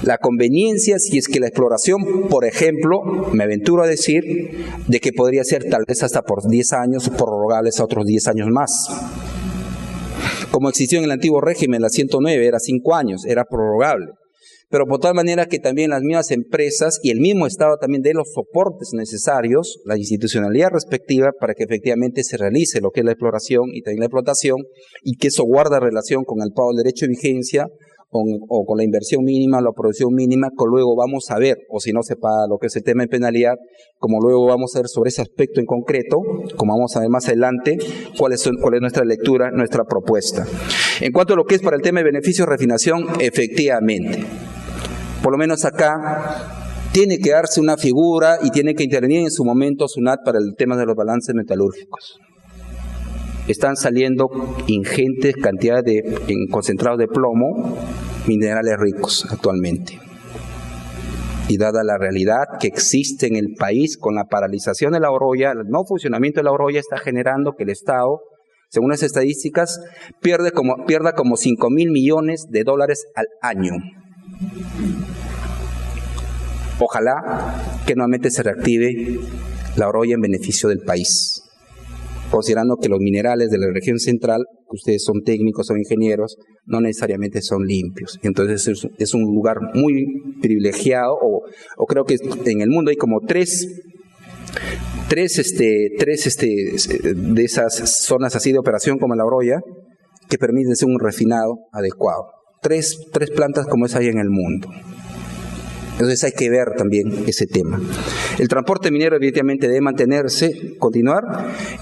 La conveniencia, si es que la exploración, por ejemplo, me aventuro a decir, de que podría ser tal vez hasta por 10 años, prorrogables a otros 10 años más. Como existió en el antiguo régimen, la 109 era 5 años, era prorrogable. Pero por tal manera que también las mismas empresas y el mismo Estado también den los soportes necesarios, la institucionalidad respectiva, para que efectivamente se realice lo que es la exploración y también la explotación, y que eso guarda relación con el pago del derecho de vigencia o con la inversión mínima, la producción mínima, que luego vamos a ver, o si no se paga lo que es el tema de penalidad, como luego vamos a ver sobre ese aspecto en concreto, como vamos a ver más adelante, cuál es nuestra lectura, nuestra propuesta. En cuanto a lo que es para el tema de beneficios de refinación, efectivamente, por lo menos acá tiene que darse una figura y tiene que intervenir en su momento SUNAT para el tema de los balances metalúrgicos. Están saliendo ingentes cantidades de concentrados de plomo, minerales ricos actualmente. Y dada la realidad que existe en el país con la paralización de la Oroya, el no funcionamiento de la Oroya está generando que el Estado, según las estadísticas, pierda como 5.000 millones de dólares al año. Ojalá que nuevamente se reactive la Oroya en beneficio del país, considerando que los minerales de la región central, que ustedes son técnicos o ingenieros, no necesariamente son limpios. Entonces es un lugar muy privilegiado, o creo que en el mundo hay como tres de esas zonas así de operación como la Oroya, que permiten ser un refinado adecuado. Tres plantas como esa hay en el mundo. Entonces hay que ver también ese tema. El transporte minero evidentemente debe mantenerse, continuar.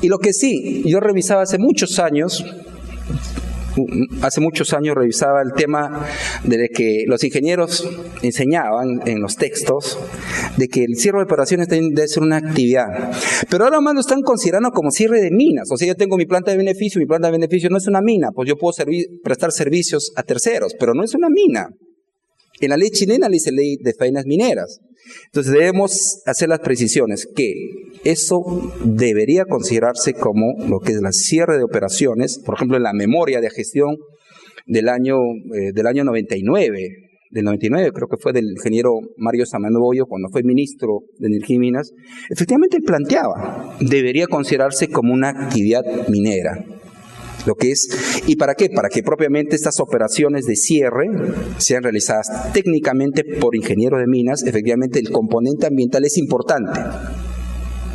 Y lo que sí, yo revisaba hace muchos años revisaba el tema de que los ingenieros enseñaban en los textos de que el cierre de operaciones debe ser una actividad. Pero ahora más lo están considerando como cierre de minas. O sea, yo tengo mi planta de beneficio no es una mina, pues yo puedo prestar servicios a terceros, pero no es una mina. En la ley chilena le dice ley de faenas mineras. Entonces debemos hacer las precisiones que eso debería considerarse como lo que es la cierre de operaciones. Por ejemplo, en la memoria de gestión del año 99, creo que fue del ingeniero Mario Samanovoyo, cuando fue ministro de Energía y Minas, efectivamente él planteaba, debería considerarse como una actividad minera. Lo que es, ¿y para qué? Para que propiamente estas operaciones de cierre sean realizadas técnicamente por ingenieros de minas. Efectivamente el componente ambiental es importante,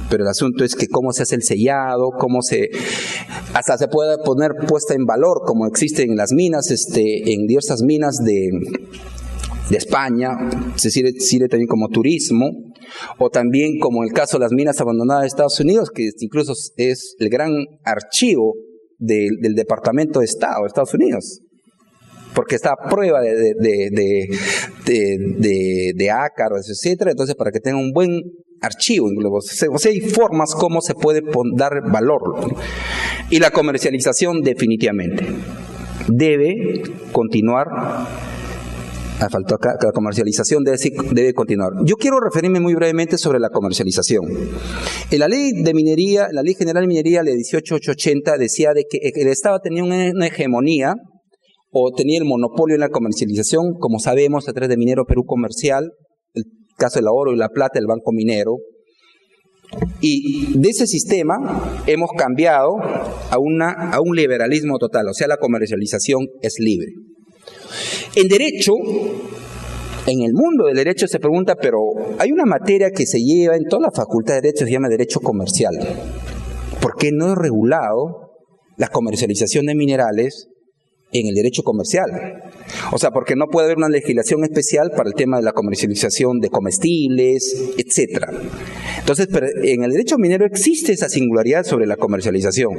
pero el asunto es que cómo se hace el sellado, hasta se puede poner puesta en valor, como existe en las minas, en diversas minas de España, se sirve también como turismo, o también como el caso de las minas abandonadas de Estados Unidos, que incluso es el gran archivo del Departamento de Estado de Estados Unidos, porque está a prueba de ácaros, etcétera. Entonces, para que tenga un buen archivo, o sea, hay formas como se puede dar valor. Y la comercialización definitivamente debe continuar. Faltó acá, la comercialización debe continuar. Yo quiero referirme muy brevemente sobre la comercialización. En la ley de minería, la ley general de minería, la 18880, decía de que el Estado tenía una hegemonía o tenía el monopolio en la comercialización, como sabemos, a través de Minero Perú Comercial, el caso del oro y la plata, el Banco Minero. Y de ese sistema hemos cambiado a un liberalismo total, o sea, la comercialización es libre. En derecho, en el mundo del derecho se pregunta, pero hay una materia que se lleva en toda la facultad de derecho, se llama derecho comercial. ¿Por qué no es regulado la comercialización de minerales en el derecho comercial? O sea, porque no puede haber una legislación especial para el tema de la comercialización de comestibles, etcétera. Entonces, en el derecho minero existe esa singularidad sobre la comercialización.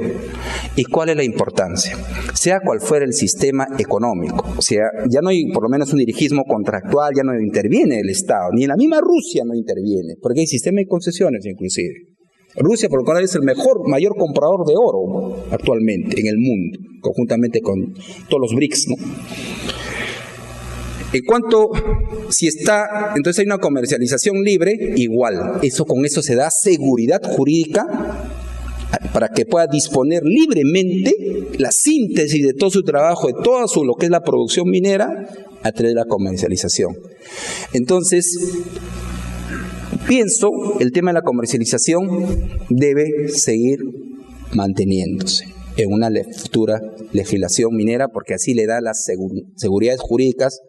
¿Y cuál es la importancia? Sea cual fuera el sistema económico, o sea, ya no hay por lo menos un dirigismo contractual, ya no interviene el Estado, ni en la misma Rusia no interviene, porque hay sistema de concesiones inclusive. Rusia, por lo cual, es el mayor comprador de oro actualmente en el mundo, conjuntamente con todos los BRICS, ¿no? En cuanto, entonces hay una comercialización libre, igual, con eso se da seguridad jurídica para que pueda disponer libremente la síntesis de todo su trabajo, de lo que es la producción minera, a través de la comercialización. Entonces, pienso, el tema de la comercialización debe seguir manteniéndose en una futura legislación minera, porque así le da las seguridades jurídicas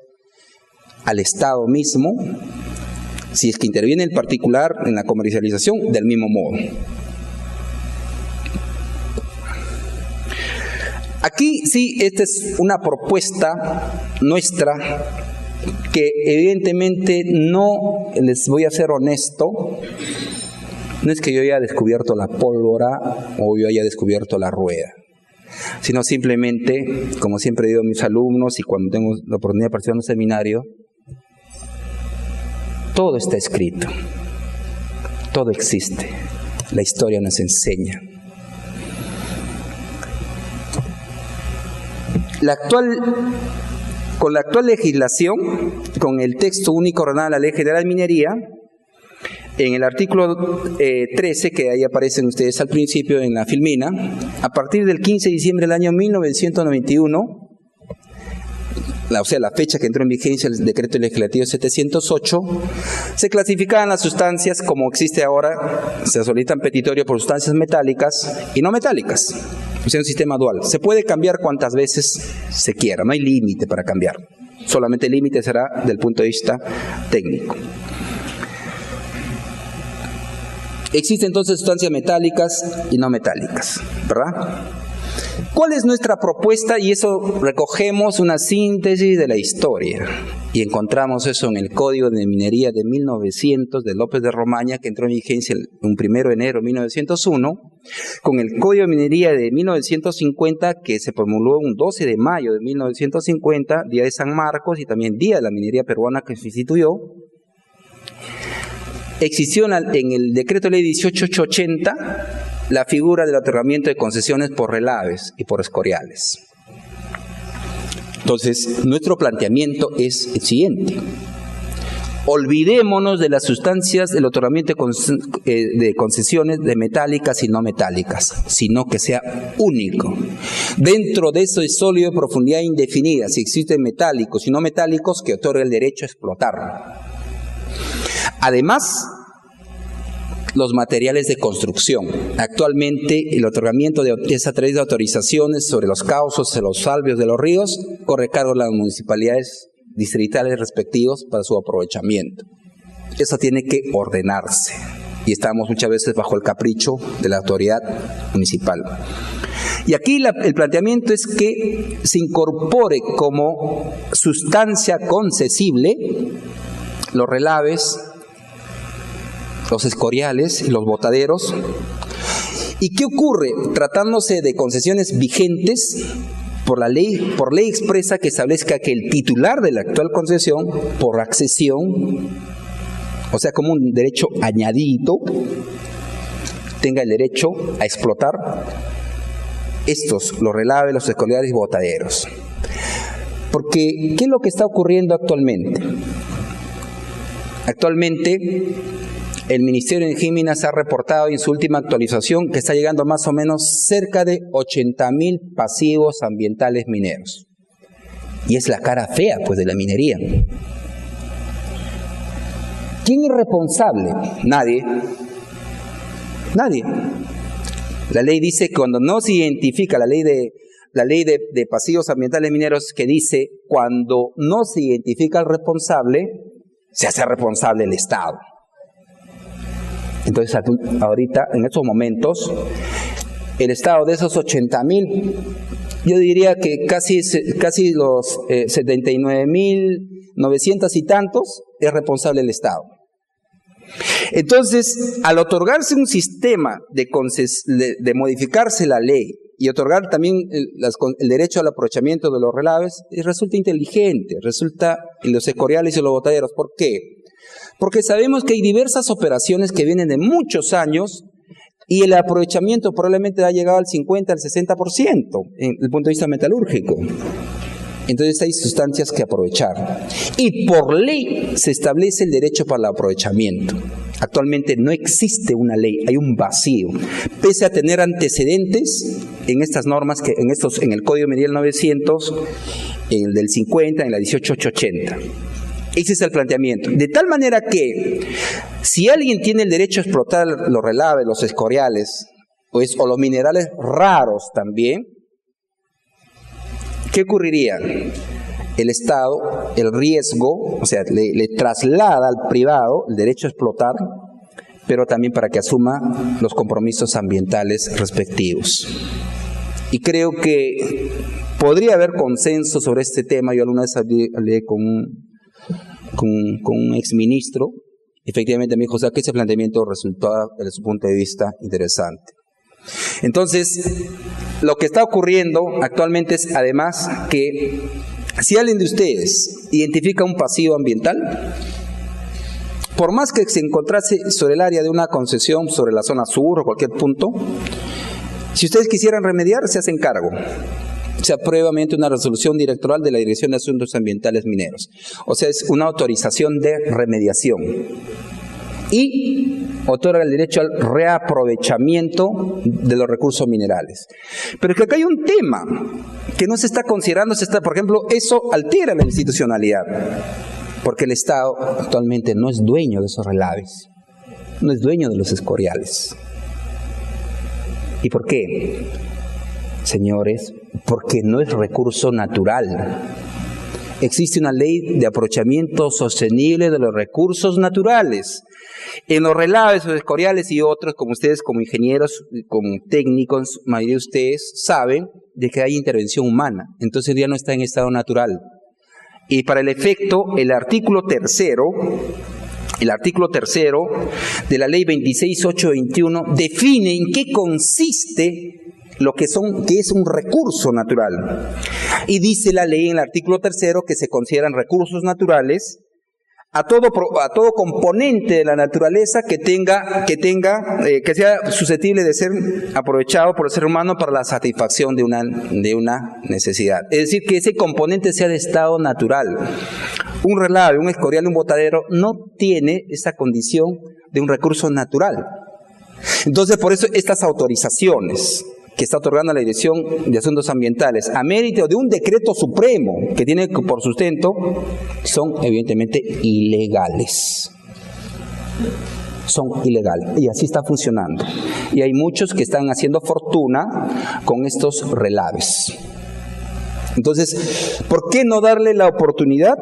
al Estado mismo, si es que interviene el particular en la comercialización, del mismo modo. Aquí sí, esta es una propuesta nuestra que evidentemente no, les voy a ser honesto, no es que yo haya descubierto la pólvora o yo haya descubierto la rueda, sino simplemente, como siempre digo a mis alumnos y cuando tengo la oportunidad de participar en un seminario, todo está escrito, todo existe, la historia nos enseña. Con la actual legislación, con el texto único ordenado de la Ley General de Minería, en el artículo 13, que ahí aparecen ustedes al principio en la filmina, a partir del 15 de diciembre del año 1991, o sea, la fecha que entró en vigencia el decreto legislativo 708, se clasificaban las sustancias como existe ahora, se solicitan petitorio por sustancias metálicas y no metálicas. O sea, un sistema dual. Se puede cambiar cuantas veces se quiera, no hay límite para cambiar. Solamente el límite será del punto de vista técnico. Existen entonces sustancias metálicas y no metálicas, ¿verdad? ¿Cuál es nuestra propuesta? Y eso recogemos una síntesis de la historia. Y encontramos eso en el Código de Minería de 1900 de López de Romaña, que entró en vigencia el 1 de enero de 1901, con el Código de Minería de 1950, que se promulgó un 12 de mayo de 1950, Día de San Marcos, y también Día de la Minería Peruana, que se instituyó. Existió en el Decreto Ley 18880 la figura del otorgamiento de concesiones por relaves y por escoriales. Entonces, nuestro planteamiento es el siguiente. Olvidémonos de las sustancias del otorgamiento de concesiones de metálicas y no metálicas, sino que sea único. Dentro de eso es sólido de profundidad indefinida, si existen metálicos y no metálicos, que otorga el derecho a explotarlo. Además, los materiales de construcción. Actualmente el otorgamiento es a través de autorizaciones sobre los cauces, de los salvios de los ríos, corre a cargo de las municipalidades distritales respectivos para su aprovechamiento. Eso tiene que ordenarse y estamos muchas veces bajo el capricho de la autoridad municipal. Y aquí el planteamiento es que se incorpore como sustancia concesible los relaves, los escoriales y los botaderos. ¿Y qué ocurre? Tratándose de concesiones vigentes por ley expresa que establezca que el titular de la actual concesión, por accesión, o sea, como un derecho añadido, tenga el derecho a explotar los relaves, los escoriales y botaderos. Porque, ¿qué es lo que está ocurriendo actualmente? Actualmente, el Ministerio de Minas ha reportado en su última actualización que está llegando a más o menos cerca de 80,000 pasivos ambientales mineros. Y es la cara fea, pues, de la minería. ¿Quién es responsable? Nadie. Nadie. La ley dice que cuando no se identifica, la ley de pasivos ambientales mineros, que dice cuando no se identifica al responsable, se hace responsable el Estado. Entonces, ahorita, en estos momentos, el Estado de esos 80,000, yo diría que casi los 79,900 y tantos, es responsable el Estado. Entonces, al otorgarse un sistema de modificarse la ley y otorgar también el derecho al aprovechamiento de los relaves, resulta inteligente, resulta en los escoriales y los botaderos. ¿Por qué? Porque sabemos que hay diversas operaciones que vienen de muchos años y el aprovechamiento probablemente ha llegado al 50, al 60% en el punto de vista metalúrgico. Entonces hay sustancias que aprovechar. Y por ley se establece el derecho para el aprovechamiento. Actualmente no existe una ley, hay un vacío. Pese a tener antecedentes en estas normas, en el Código Mineral 900, en el del 50, en la 18880. Ese es el planteamiento. De tal manera que, si alguien tiene el derecho a explotar los relaves, los escoriales, o los minerales raros también, ¿qué ocurriría? El Estado, el riesgo, o sea, le traslada al privado el derecho a explotar, pero también para que asuma los compromisos ambientales respectivos. Y creo que podría haber consenso sobre este tema. Yo alguna vez hablé con un exministro, efectivamente me dijo, o sea, que ese planteamiento resultó desde su punto de vista interesante. Entonces, lo que está ocurriendo actualmente es además que si alguien de ustedes identifica un pasivo ambiental, por más que se encontrase sobre el área de una concesión, sobre la zona sur o cualquier punto, si ustedes quisieran remediar, se hacen cargo. Se aprueba mediante una resolución directoral de la Dirección de Asuntos Ambientales Mineros. O sea, es una autorización de remediación. Y otorga el derecho al reaprovechamiento de los recursos minerales. Pero es que acá hay un tema que no se está considerando, por ejemplo, eso altera la institucionalidad, porque el Estado actualmente no es dueño de esos relaves, no es dueño de los escoriales. ¿Y por qué? Señores, porque no es recurso natural. Existe una ley de aprovechamiento sostenible de los recursos naturales. En los relaves, los escoriales y otros, como ustedes, como ingenieros, como técnicos, la mayoría de ustedes saben de que hay intervención humana. Entonces ya no está en estado natural. Y para el efecto, el artículo tercero de la ley 26821 define en qué consiste que es un recurso natural. Y dice la ley en el artículo tercero que se consideran recursos naturales a todo componente de la naturaleza que sea susceptible de ser aprovechado por el ser humano para la satisfacción de una necesidad. Es decir, que ese componente sea de estado natural. Un relave, un escorial, un botadero no tiene esa condición de un recurso natural. Entonces, por eso estas autorizaciones que está otorgando la Dirección de Asuntos Ambientales a mérito de un decreto supremo que tiene por sustento, son evidentemente ilegales. Son ilegales. Y así está funcionando. Y hay muchos que están haciendo fortuna con estos relaves. Entonces, ¿por qué no darle la oportunidad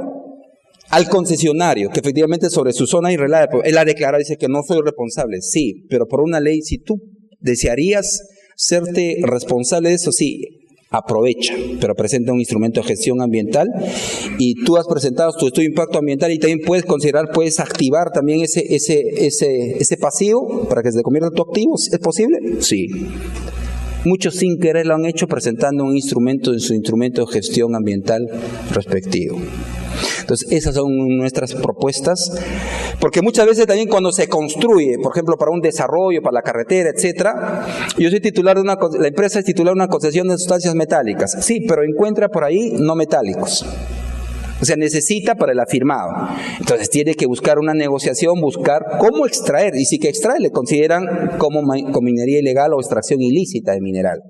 al concesionario, que efectivamente sobre su zona hay relave? Él ha declarado, dice que no soy responsable. Sí, pero por una ley, si tú desearías serte responsable de eso, sí, aprovecha, pero presenta un instrumento de gestión ambiental y tú has presentado tu estudio de impacto ambiental y también puedes activar también ese pasivo para que se convierta en tu activo. ¿Es posible? Sí. Muchos sin querer lo han hecho presentando un instrumento en su instrumento de gestión ambiental respectivo. Entonces, esas son nuestras propuestas, porque muchas veces también cuando se construye, por ejemplo, para un desarrollo, para la carretera, etcétera, yo soy titular la empresa es titular de una concesión de sustancias metálicas. Sí, pero encuentra por ahí no metálicos. O sea, necesita para el afirmado. Entonces tiene que buscar una negociación, buscar cómo extraer, y si que extrae le consideran como minería ilegal o extracción ilícita de mineral.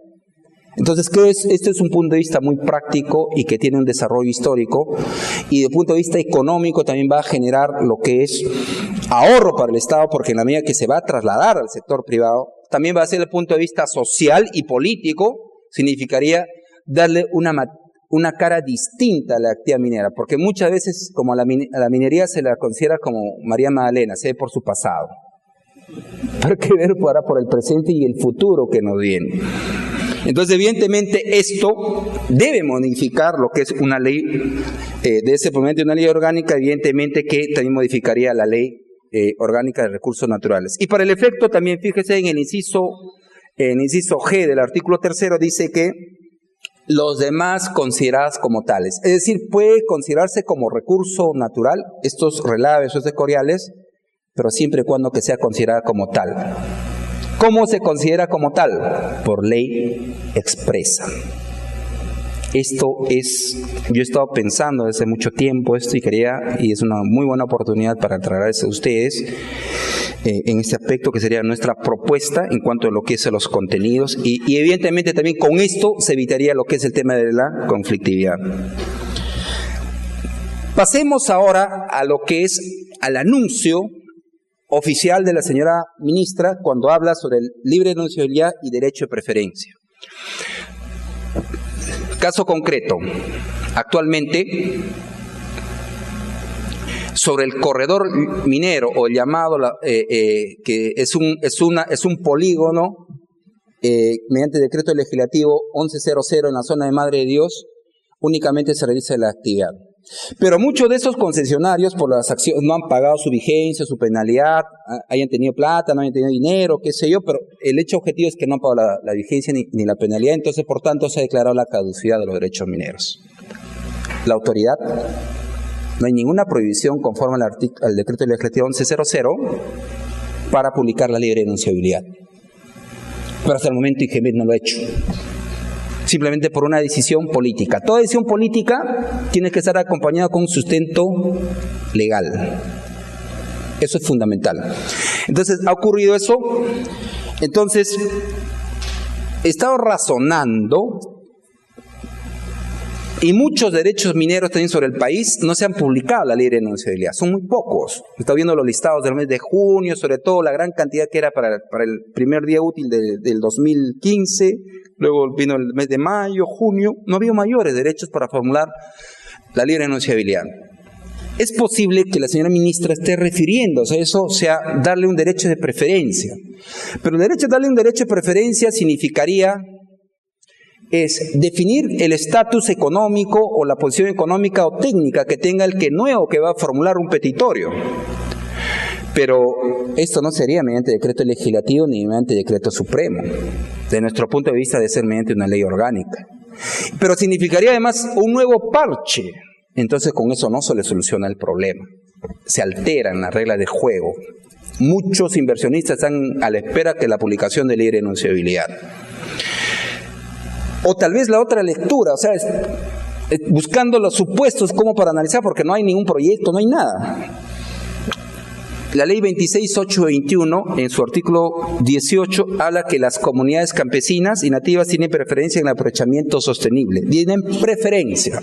Entonces, este es un punto de vista muy práctico y que tiene un desarrollo histórico, y de punto de vista económico también va a generar lo que es ahorro para el Estado, porque en la medida que se va a trasladar al sector privado, también va a ser el punto de vista social y político, significaría darle una cara distinta a la actividad minera, porque muchas veces como a la minería se la considera como María Magdalena, se ve por su pasado, pero hay que ver ahora por el presente y el futuro que nos viene. Entonces, evidentemente, esto debe modificar lo que es una ley, de ese momento una ley orgánica, evidentemente que también modificaría la ley orgánica de recursos naturales. Y para el efecto también, fíjese en el inciso G del artículo 3, dice que los demás consideradas como tales. Es decir, puede considerarse como recurso natural estos relaves, estos escoriales, pero siempre y cuando que sea considerada como tal. ¿Cómo se considera como tal? Por ley expresa. yo he estado pensando desde mucho tiempo esto y es una muy buena oportunidad para traerles a ustedes en este aspecto que sería nuestra propuesta en cuanto a lo que es a los contenidos y evidentemente también con esto se evitaría lo que es el tema de la conflictividad. Pasemos ahora a lo que es al anuncio oficial de la señora ministra cuando habla sobre el libre enunciabilidad y derecho de preferencia. Caso concreto, actualmente sobre el corredor minero o el llamado que es un polígono mediante decreto legislativo 1100 en la zona de Madre de Dios, únicamente se realiza la actividad. Pero muchos de esos concesionarios por las acciones no han pagado su vigencia, su penalidad, hayan tenido plata, no hayan tenido dinero, qué sé yo, pero el hecho objetivo es que no han pagado la vigencia ni la penalidad, entonces por tanto se ha declarado la caducidad de los derechos mineros. La autoridad, no hay ninguna prohibición conforme al decreto legislativo 1100 para publicar la libre enunciabilidad. Pero hasta el momento IGEMET no lo ha hecho. Simplemente por una decisión política. Toda decisión política tiene que estar acompañada con un sustento legal. Eso es fundamental. Entonces, ha ocurrido eso. Entonces, he estado razonando y muchos derechos mineros también sobre el país no se han publicado la libre enunciabilidad. Son muy pocos. Estoy viendo los listados del mes de junio, sobre todo la gran cantidad que era para el primer día útil del 2015. Luego vino el mes de mayo, junio, no había mayores derechos para formular la libre enunciabilidad. Es posible que la señora ministra esté refiriéndose a eso, o sea, darle un derecho de preferencia. Pero el derecho de darle un derecho de preferencia significaría definir el estatus económico o la posición económica o técnica que tenga el que nuevo que va a formular un petitorio. Pero esto no sería mediante decreto legislativo ni mediante decreto supremo. De nuestro punto de vista debe ser mediante una ley orgánica. Pero significaría además un nuevo parche. Entonces con eso no se le soluciona el problema. Se alteran las reglas de juego. Muchos inversionistas están a la espera de la publicación de libre enunciabilidad. O tal vez la otra lectura, o sea, buscando los supuestos como para analizar, porque no hay ningún proyecto, no hay nada. La ley 26.821, en su artículo 18, habla que las comunidades campesinas y nativas tienen preferencia en el aprovechamiento sostenible. Tienen preferencia.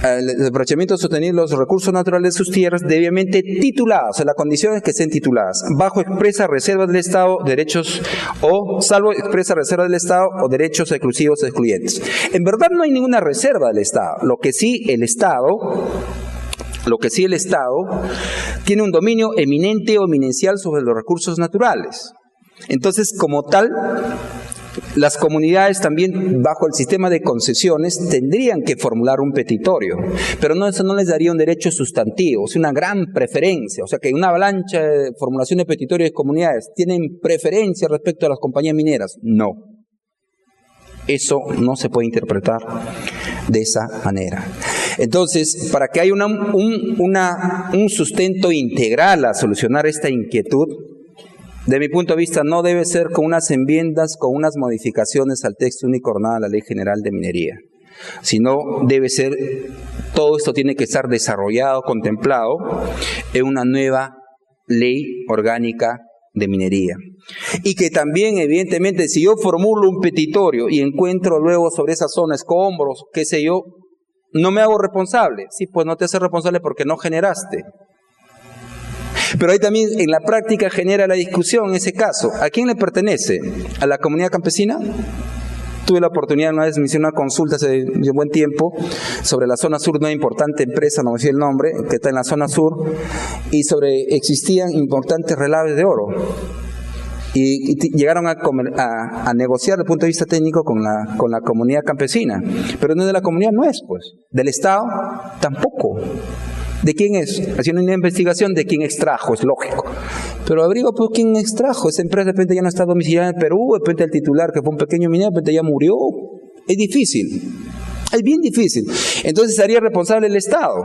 El aprovechamiento sostenible de los recursos naturales de sus tierras debidamente tituladas, o sea, la condición es que estén tituladas, bajo expresa reserva del Estado, derechos o salvo expresa reserva del Estado o derechos exclusivos o excluyentes. En verdad no hay ninguna reserva del Estado, lo que sí el Estado tiene un dominio eminente o eminencial sobre los recursos naturales. Entonces, como tal, las comunidades también, bajo el sistema de concesiones, tendrían que formular un petitorio, pero eso no les daría un derecho sustantivo, es una gran preferencia, o sea que una avalancha de formulación de petitorios de comunidades tienen preferencia respecto a las compañías mineras. No. Eso no se puede interpretar de esa manera. Entonces, para que haya un sustento integral a solucionar esta inquietud, de mi punto de vista no debe ser con unas enmiendas, con unas modificaciones al texto único ordenado de la Ley General de Minería, sino debe ser, todo esto tiene que estar desarrollado, contemplado en una nueva ley orgánica de minería. Y que también, evidentemente, si yo formulo un petitorio y encuentro luego sobre esa zona escombros, qué sé yo, no me hago responsable. Sí, pues no te haces responsable porque no generaste. Pero ahí también en la práctica genera la discusión en ese caso. ¿A quién le pertenece? ¿A la comunidad campesina? Tuve la oportunidad una vez, me hice una consulta hace un buen tiempo sobre la zona sur, una importante empresa, no me sé el nombre, que está en la zona sur, y existían importantes relaves de oro. Y llegaron a negociar desde el punto de vista técnico con la comunidad campesina. Pero no de la comunidad no es, pues. Del Estado tampoco. ¿De quién es? Haciendo una investigación de quién extrajo, es lógico. Pero abrigo, pues, ¿quién extrajo? Esa empresa de repente ya no está domiciliada en Perú, de repente el titular, que fue un pequeño minero, de repente ya murió. Es difícil. Es bien difícil. Entonces sería responsable el Estado.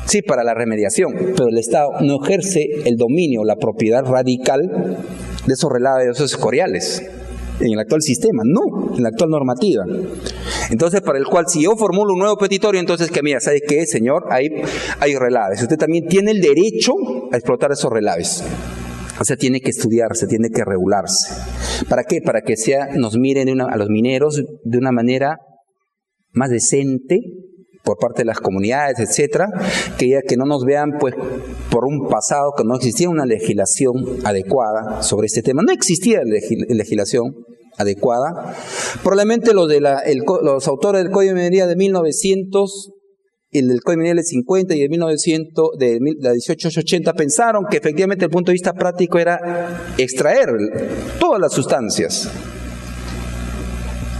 Sí, para la remediación. Pero el Estado no ejerce el dominio, la propiedad radical de esos relaves, de esos escoriales. en el actual sistema, no, en la actual normativa. Entonces, para el cual, si yo formulo un nuevo petitorio, entonces que mira, ¿sabe qué, señor? Hay relaves. Usted también tiene el derecho a explotar esos relaves. O sea, tiene que estudiarse, tiene que regularse. ¿Para qué? Para que nos miren a los mineros de una manera más decente por parte de las comunidades, etcétera, que no nos vean pues por un pasado que no existía una legislación adecuada sobre este tema. No existía legislación adecuada. Probablemente los autores del Código de Minería de 1900, el del Código de Minería del 50 y de 1880 pensaron que efectivamente el punto de vista práctico era extraer todas las sustancias.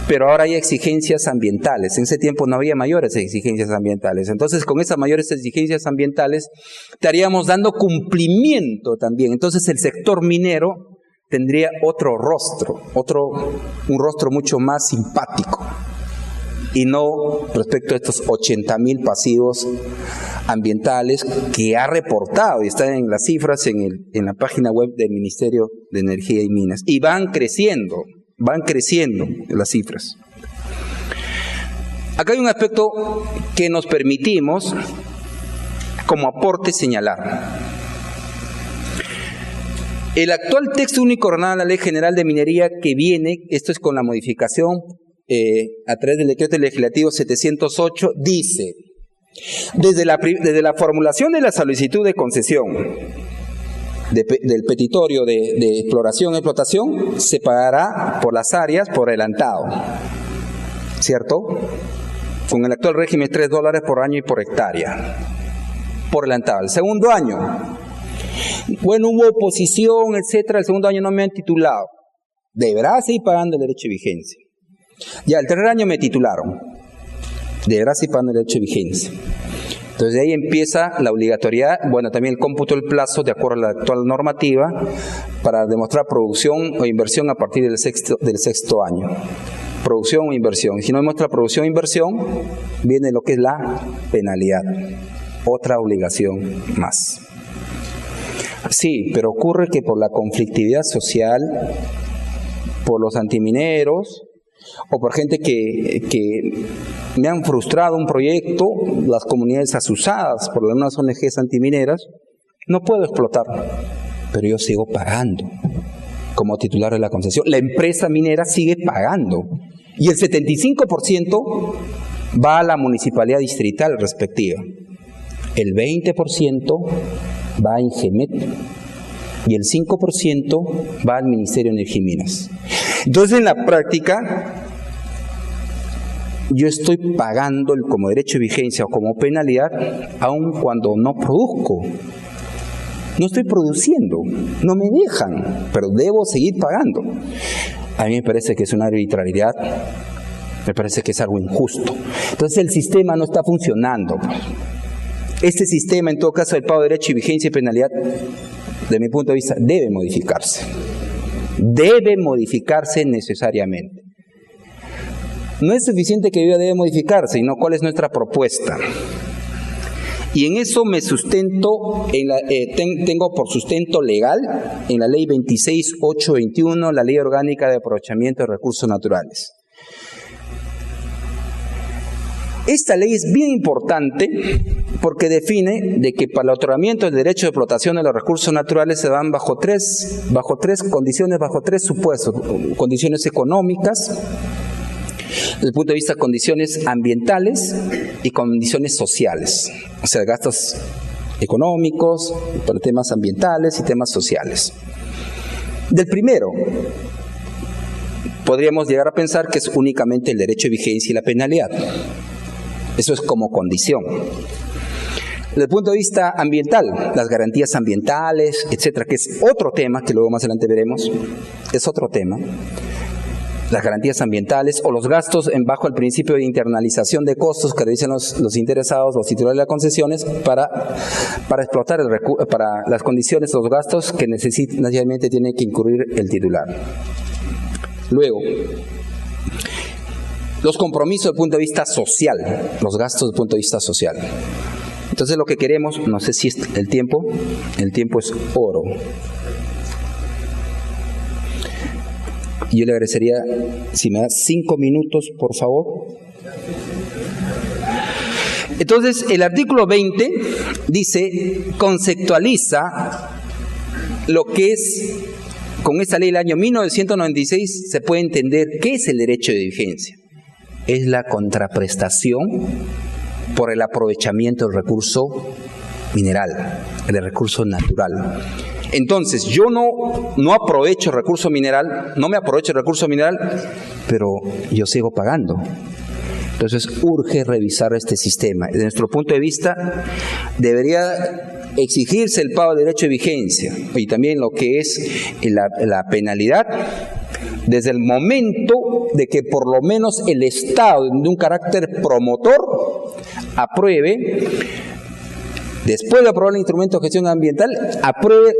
Pero ahora hay exigencias ambientales. En ese tiempo no había mayores exigencias ambientales. Entonces, con esas mayores exigencias ambientales, estaríamos dando cumplimiento también. Entonces, el sector minero tendría otro rostro, un rostro mucho más simpático. Y no respecto a estos 80,000 pasivos ambientales que ha reportado, y están en las cifras en la página web del Ministerio de Energía y Minas. Y van creciendo las cifras. Acá hay un aspecto que nos permitimos como aporte señalar. El actual texto único ordenado a la Ley General de Minería que viene, esto es con la modificación a través del decreto legislativo 708, dice: desde la formulación de la solicitud de concesión del petitorio de exploración y explotación, se pagará por las áreas por adelantado, ¿cierto? Con el actual régimen $3 por año y por hectárea, por adelantado. El segundo año, bueno, hubo oposición, etcétera, el segundo año no me han titulado, deberá seguir pagando el derecho de vigencia. Ya, el tercer año me titularon, deberá seguir pagando el derecho de vigencia. Entonces de ahí empieza la obligatoriedad, bueno, también el cómputo del plazo de acuerdo a la actual normativa para demostrar producción o inversión a partir del sexto año. Producción o inversión. Y si no demuestra producción o inversión, viene lo que es la penalidad. Otra obligación más. Sí, pero ocurre que por la conflictividad social, por los antimineros, o por gente que me han frustrado un proyecto, las comunidades asusadas por algunas ONGs antimineras, no puedo explotar, pero yo sigo pagando como titular de la concesión. La empresa minera sigue pagando y el 75% va a la municipalidad distrital respectiva, el 20% va a Ingemet y el 5% va al Ministerio de Energía y Minas. Entonces, en la práctica, yo estoy pagando como derecho de vigencia o como penalidad, aun cuando no produzco. No estoy produciendo, no me dejan, pero debo seguir pagando. A mí me parece que es una arbitrariedad, me parece que es algo injusto. Entonces, el sistema no está funcionando. Este sistema, en todo caso, del pago de derecho y vigencia y penalidad, de mi punto de vista, debe modificarse. Debe modificarse necesariamente. No es suficiente que debe modificarse, sino cuál es nuestra propuesta. Y en eso me sustento, tengo por sustento legal en la ley 26.821, la ley orgánica de aprovechamiento de recursos naturales. Esta ley es bien importante porque define de que para el otorgamiento del derecho de explotación de los recursos naturales se dan bajo tres condiciones, bajo tres supuestos: condiciones económicas, desde el punto de vista de condiciones ambientales y condiciones sociales, o sea, gastos económicos, para temas ambientales y temas sociales. Del primero, podríamos llegar a pensar que es únicamente el derecho de vigencia y la penalidad. Eso es como condición. Desde el punto de vista ambiental, las garantías ambientales, etcétera, que es otro tema que luego más adelante veremos, es otro tema. Las garantías ambientales o los gastos bajo el principio de internalización de costos que realizan los interesados, los titulares de las concesiones, para explotar el recurso, para las condiciones, los gastos que necesariamente tiene que incurrir el titular. Luego, los compromisos desde el punto de vista social, los gastos desde el punto de vista social. Entonces lo que queremos, no sé si es el tiempo es oro. Yo le agradecería, si me da 5 minutos, por favor. Entonces, el artículo 20 dice, conceptualiza lo que es, con esta ley del año 1996, se puede entender qué es el derecho de vigencia. Es la contraprestación por el aprovechamiento del recurso mineral, del recurso natural. Entonces, yo no aprovecho el recurso mineral, no me aprovecho el recurso mineral, pero yo sigo pagando. Entonces, urge revisar este sistema. Desde nuestro punto de vista, debería exigirse el pago de derecho de vigencia y también lo que es la penalidad, desde el momento de que por lo menos el Estado, de un carácter promotor, apruebe, después de aprobar el instrumento de gestión ambiental, apruebe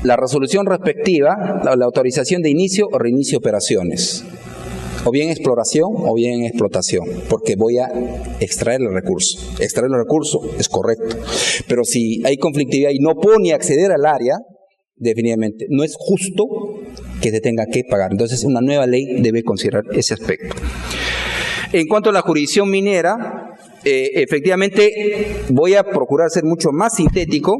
la resolución respectiva, la autorización de inicio o reinicio de operaciones, o bien exploración o bien explotación, porque voy a extraer el recurso. Extraer el recurso es correcto, pero si hay conflictividad y no puedo ni acceder al área, definitivamente no es justo que se tenga que pagar. Entonces, una nueva ley debe considerar ese aspecto. En cuanto a la jurisdicción minera, efectivamente voy a procurar ser mucho más sintético.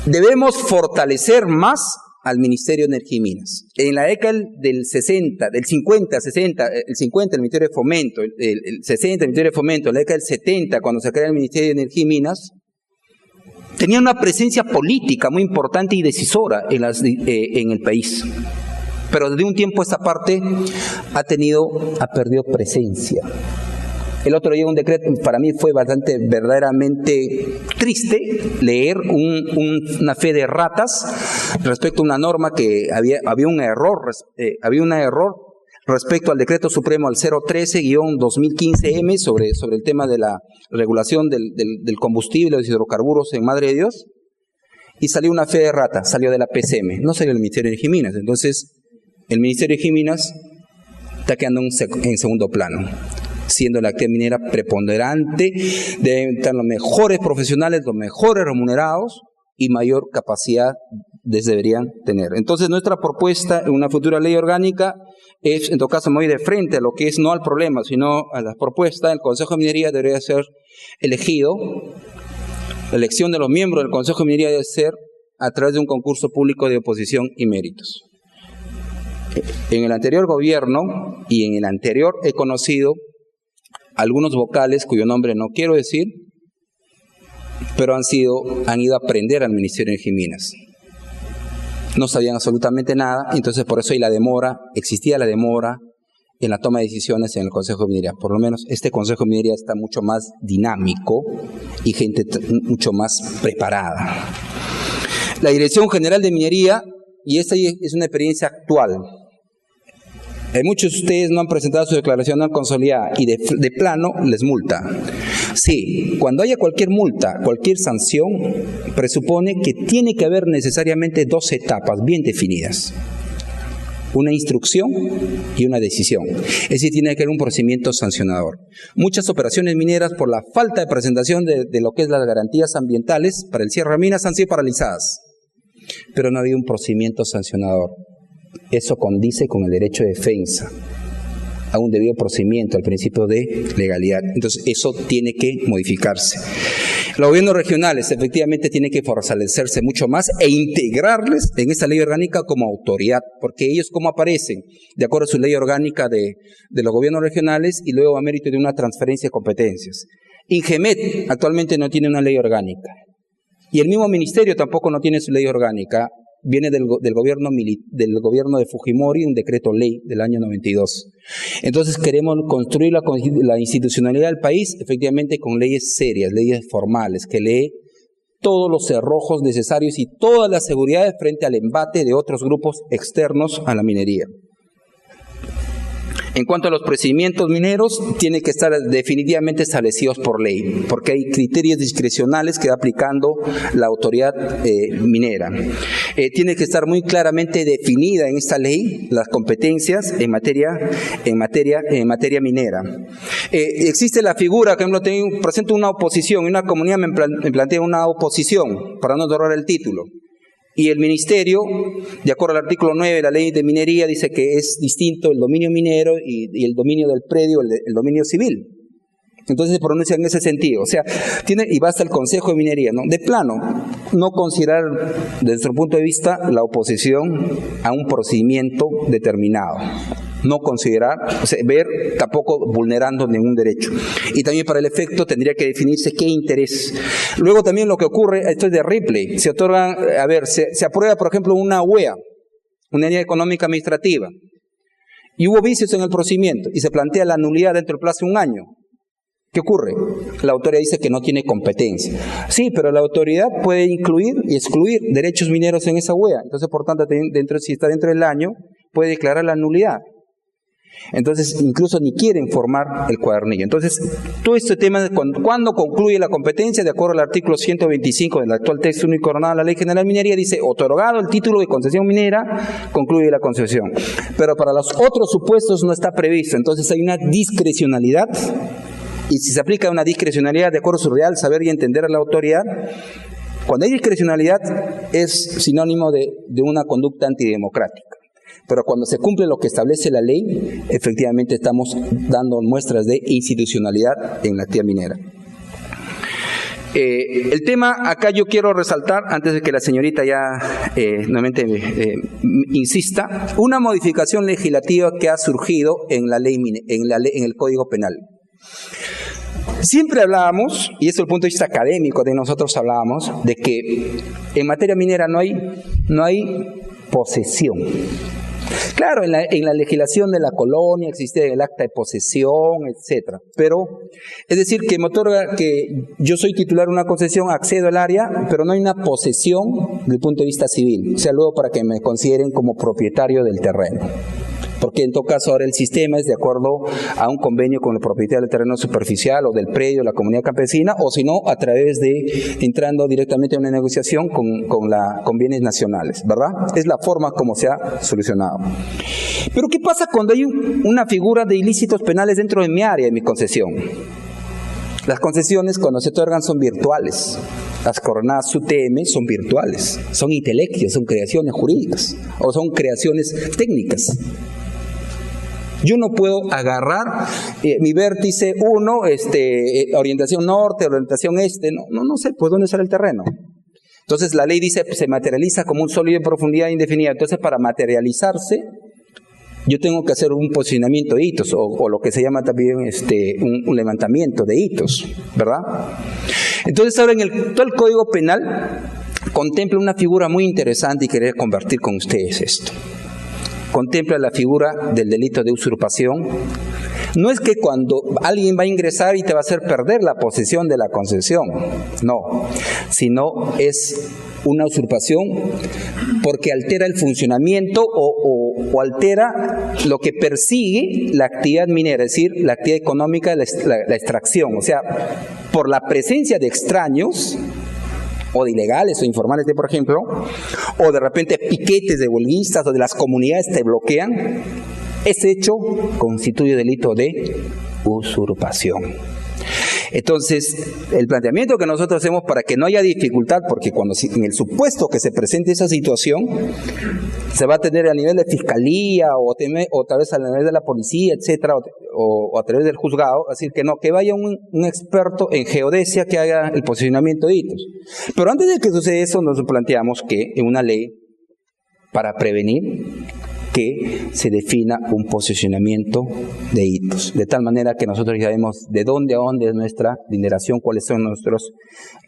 Debemos fortalecer más al Ministerio de Energía y Minas. En la década del 60, del 50, 60, el 50 el Ministerio de Fomento, el 60 el Ministerio de Fomento, la década del 70 cuando se crea el Ministerio de Energía y Minas, tenía una presencia política muy importante y decisora en el país. Pero desde un tiempo esta parte ha perdido presencia. El otro día un decreto, para mí fue verdaderamente triste leer una fe de ratas respecto a una norma que había un error respecto al decreto supremo al 013-2015M sobre el tema de la regulación del combustible, de los hidrocarburos en Madre de Dios, y salió una fe de rata, salió de la PCM, no salió del Ministerio de Energía y Minas. Entonces, el Ministerio de Energía y Minas está quedando en segundo plano, siendo la actividad minera preponderante. Deben estar los mejores profesionales, los mejores remunerados y mayor capacidad deberían tener. Entonces, nuestra propuesta en una futura ley orgánica es, en todo caso, muy de frente a lo que es no al problema, sino a la propuesta. El Consejo de Minería debería ser elegido. La elección de los miembros del Consejo de Minería debe ser a través de un concurso público de oposición y méritos. En el anterior gobierno y en el anterior he conocido algunos vocales cuyo nombre no quiero decir, pero han ido a aprender al Ministerio de Energía y Minas. No sabían absolutamente nada, entonces por eso existía la demora en la toma de decisiones en el Consejo de Minería. Por lo menos este Consejo de Minería está mucho más dinámico y gente mucho más preparada. La Dirección General de Minería, y esta es una experiencia actual. Muchos de ustedes no han presentado su declaración no consolidada y de plano les multa. Sí, cuando haya cualquier multa, cualquier sanción, presupone que tiene que haber necesariamente 2 etapas bien definidas. Una instrucción y una decisión. Es decir, tiene que haber un procedimiento sancionador. Muchas operaciones mineras, por la falta de presentación de lo que es las garantías ambientales para el cierre de minas, han sido paralizadas. Pero no ha habido un procedimiento sancionador. Eso condice con el derecho de defensa a un debido procedimiento, al principio de legalidad. Entonces, eso tiene que modificarse. Los gobiernos regionales efectivamente tienen que fortalecerse mucho más e integrarles en esta ley orgánica como autoridad, porque ellos cómo aparecen de acuerdo a su ley orgánica de los gobiernos regionales y luego a mérito de una transferencia de competencias. INGEMET actualmente no tiene una ley orgánica y el mismo ministerio tampoco no tiene su ley orgánica. Viene del gobierno de Fujimori, un decreto ley del año 92. Entonces queremos construir la institucionalidad del país efectivamente con leyes serias, leyes formales, que lee todos los cerrojos necesarios y todas las seguridades frente al embate de otros grupos externos a la minería. En cuanto a los procedimientos mineros, tienen que estar definitivamente establecidos por ley, porque hay criterios discrecionales que va aplicando la autoridad minera. Tiene que estar muy claramente definida en esta ley las competencias en materia minera. Existe la figura, por ejemplo, presento una oposición y una comunidad me plantea una oposición, para no dorar el título. Y el ministerio, de acuerdo al artículo 9 de la ley de minería, dice que es distinto el dominio minero y el dominio del predio, el dominio civil. Entonces se pronuncia en ese sentido. O sea, y basta el Consejo de Minería, ¿no? De plano, no considerar, desde nuestro punto de vista, la oposición a un procedimiento determinado. No considerar, o sea, ver tampoco vulnerando ningún derecho. Y también para el efecto tendría que definirse qué interés. Luego también lo que ocurre, esto es de Ripley, se otorgan, se aprueba, por ejemplo, una UEA, una unidad económica administrativa, y hubo vicios en el procedimiento, y se plantea la nulidad dentro del plazo de un año. ¿Qué ocurre? La autoridad dice que no tiene competencia. Sí, pero la autoridad puede incluir y excluir derechos mineros en esa UEA. Entonces, por tanto, si está dentro del año, puede declarar la nulidad. Entonces, incluso ni quieren formar el cuadernillo. Entonces, todo este tema de cuándo concluye la competencia, de acuerdo al artículo 125 del actual texto único ordenado de la Ley General de Minería, dice, otorgado el título de concesión minera, concluye la concesión. Pero para los otros supuestos no está previsto. Entonces, hay una discrecionalidad. Y si se aplica una discrecionalidad de acuerdo a su real saber y entender a la autoridad, cuando hay discrecionalidad es sinónimo de una conducta antidemocrática. Pero cuando se cumple lo que establece la ley, efectivamente estamos dando muestras de institucionalidad en la actividad minera. El tema acá yo quiero resaltar, antes de que la señorita ya nuevamente insista, una modificación legislativa que ha surgido en la ley, en el Código Penal. Siempre hablábamos, y esto es el punto de vista académico de nosotros hablábamos, de que en materia minera no hay posesión. Claro, en la legislación de la colonia existe el acta de posesión, etcétera. Pero, es decir, que me otorga que yo soy titular de una concesión, accedo al área, pero no hay una posesión desde el punto de vista civil. O sea, luego para que me consideren como propietario del terreno. Porque en todo caso ahora el sistema es de acuerdo a un convenio con el propietario del terreno superficial o del predio, la comunidad campesina, o si no, a través de entrando directamente a una negociación con bienes nacionales, ¿verdad? Es la forma como se ha solucionado. Pero ¿qué pasa cuando hay una figura de ilícitos penales dentro de mi área, de mi concesión? Las concesiones cuando se otorgan son virtuales. Las coordenadas UTM son virtuales, son intelequios, son creaciones jurídicas o son creaciones técnicas. Yo no puedo agarrar mi vértice 1, orientación norte, orientación este, no sé, pues ¿dónde sale el terreno? Entonces la ley dice, se materializa como un sólido en profundidad indefinida. Entonces para materializarse, yo tengo que hacer un posicionamiento de hitos, o lo que se llama también un levantamiento de hitos, ¿verdad? Entonces ahora todo el Código Penal contempla una figura muy interesante y quería compartir con ustedes esto. Contempla la figura del delito de usurpación. No es que cuando alguien va a ingresar y te va a hacer perder la posesión de la concesión, no, sino es una usurpación porque altera el funcionamiento o altera lo que persigue la actividad minera, es decir, la actividad económica, la extracción. O sea, por la presencia de extraños, o de ilegales o informales, por ejemplo, o de repente piquetes de huelguistas o de las comunidades te bloquean, ese hecho constituye delito de usurpación. Entonces, el planteamiento que nosotros hacemos para que no haya dificultad, porque cuando en el supuesto que se presente esa situación, se va a tener a nivel de fiscalía o tal vez a nivel de la policía, etcétera, o a través del juzgado, es decir, que vaya un experto en geodesia que haga el posicionamiento de hitos. Pero antes de que suceda eso, nos planteamos que en una ley, para prevenir, que se defina un posicionamiento de hitos, de tal manera que nosotros ya sabemos de dónde a dónde es nuestra dineración, cuáles son nuestros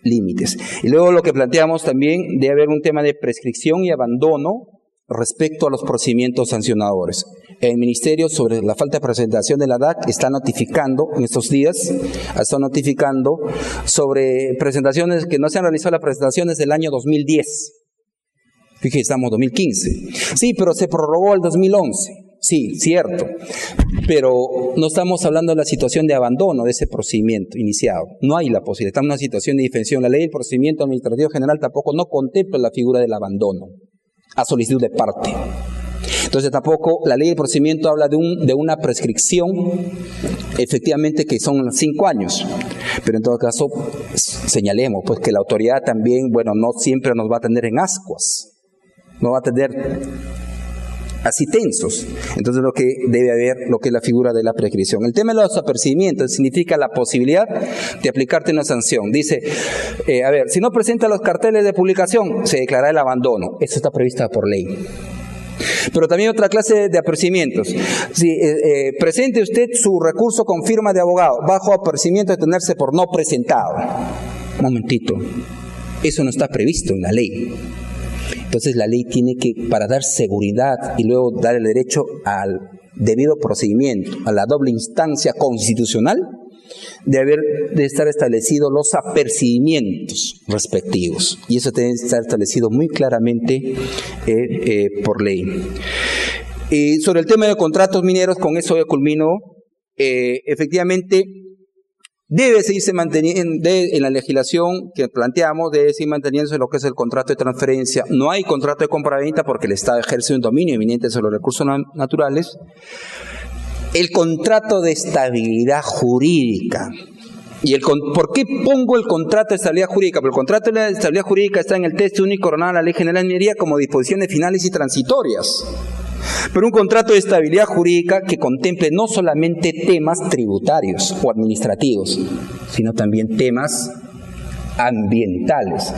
límites. Y luego lo que planteamos también, debe haber un tema de prescripción y abandono respecto a los procedimientos sancionadores. El Ministerio, sobre la falta de presentación de la DAC, está notificando en estos días, sobre presentaciones que no se han realizado las presentaciones del año 2010. Fíjate, estamos en 2015. Sí, pero se prorrogó el 2011. Sí, cierto. Pero no estamos hablando de la situación de abandono de ese procedimiento iniciado. No hay la posibilidad. Estamos en una situación de indefensión. La ley del procedimiento administrativo general tampoco no contempla la figura del abandono a solicitud de parte. Entonces tampoco la ley del procedimiento habla de una prescripción, efectivamente que son 5 años. Pero en todo caso, señalemos pues que la autoridad también, no siempre nos va a tener en ascuas. no va a tener así tensos. Entonces lo que debe haber, lo que es la figura de la prescripción. El tema de los apercibimientos significa la posibilidad de aplicarte una sanción. Dice, si no presenta los carteles de publicación, se declarará el abandono. Eso está previsto por ley. Pero también otra clase de apercibimientos. Si presente usted su recurso con firma de abogado, bajo apercibimiento de tenerse por no presentado. Un momentito. Eso no está previsto en la ley. Entonces la ley tiene que, para dar seguridad y luego dar el derecho al debido procedimiento, a la doble instancia constitucional, de estar establecidos los apercibimientos respectivos. Y eso debe estar establecido muy claramente por ley. Y sobre el tema de contratos mineros, con eso ya culmino. Efectivamente, debe seguirse manteniendo, en la legislación que planteamos, debe seguir manteniéndose lo que es el contrato de transferencia. No hay contrato de compraventa porque el Estado ejerce un dominio eminente sobre los recursos naturales. El contrato de estabilidad jurídica. ¿Por qué pongo el contrato de estabilidad jurídica? Porque el contrato de estabilidad jurídica está en el texto único ordenado de la Ley General de Minería como disposiciones finales y transitorias. Pero un contrato de estabilidad jurídica que contemple no solamente temas tributarios o administrativos, sino también temas ambientales.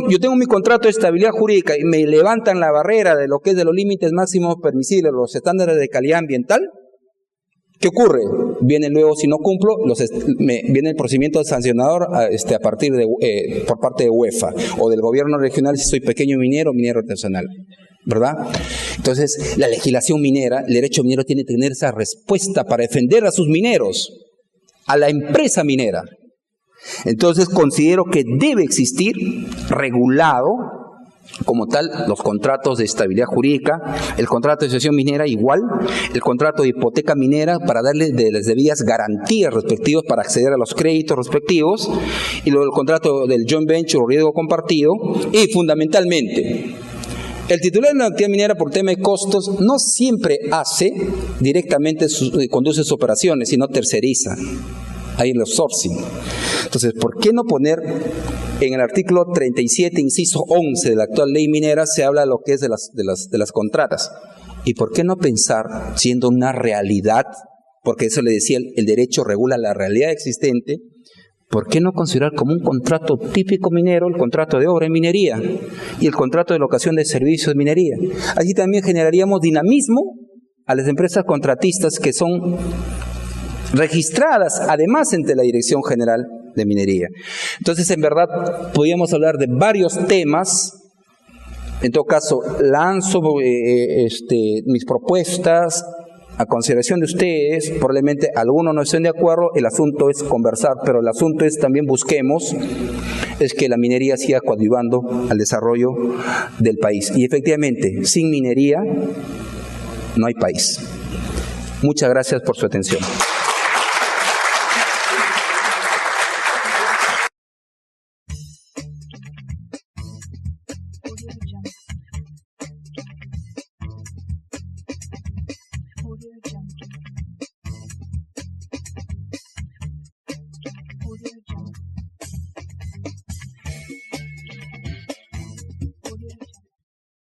Yo tengo mi contrato de estabilidad jurídica y me levantan la barrera de lo que es de los límites máximos permisibles, los estándares de calidad ambiental. ¿Qué ocurre? Viene luego, si no cumplo, viene el procedimiento sancionador a partir por parte de UEFA o del gobierno regional si soy pequeño minero o minero artesanal, ¿verdad? Entonces, la legislación minera, el derecho minero tiene que tener esa respuesta para defender a sus mineros, a la empresa minera. Entonces, considero que debe existir regulado como tal los contratos de estabilidad jurídica, el contrato de asociación minera igual, el contrato de hipoteca minera para darle de las debidas garantías respectivas para acceder a los créditos respectivos, y luego el contrato del joint venture o riesgo compartido, y fundamentalmente el titular de una actividad minera por tema de costos no siempre conduce sus operaciones, sino terceriza. Hay el outsourcing. Entonces, ¿por qué no poner en el artículo 37, inciso 11 de la actual ley minera, se habla de lo que es de las contratas? ¿Y por qué no pensar, siendo una realidad, porque eso le decía, el derecho regula la realidad existente, ¿por qué no considerar como un contrato típico minero el contrato de obra en minería y el contrato de locación de servicios de minería? Así también generaríamos dinamismo a las empresas contratistas que son registradas además ante la Dirección General de Minería. Entonces, en verdad, podríamos hablar de varios temas. En todo caso, lanzo mis propuestas a consideración de ustedes. Probablemente algunos no estén de acuerdo, el asunto es conversar, pero el asunto es también busquemos es que la minería siga coadyuvando al desarrollo del país. Y efectivamente, sin minería no hay país. Muchas gracias por su atención. Audio Jungle.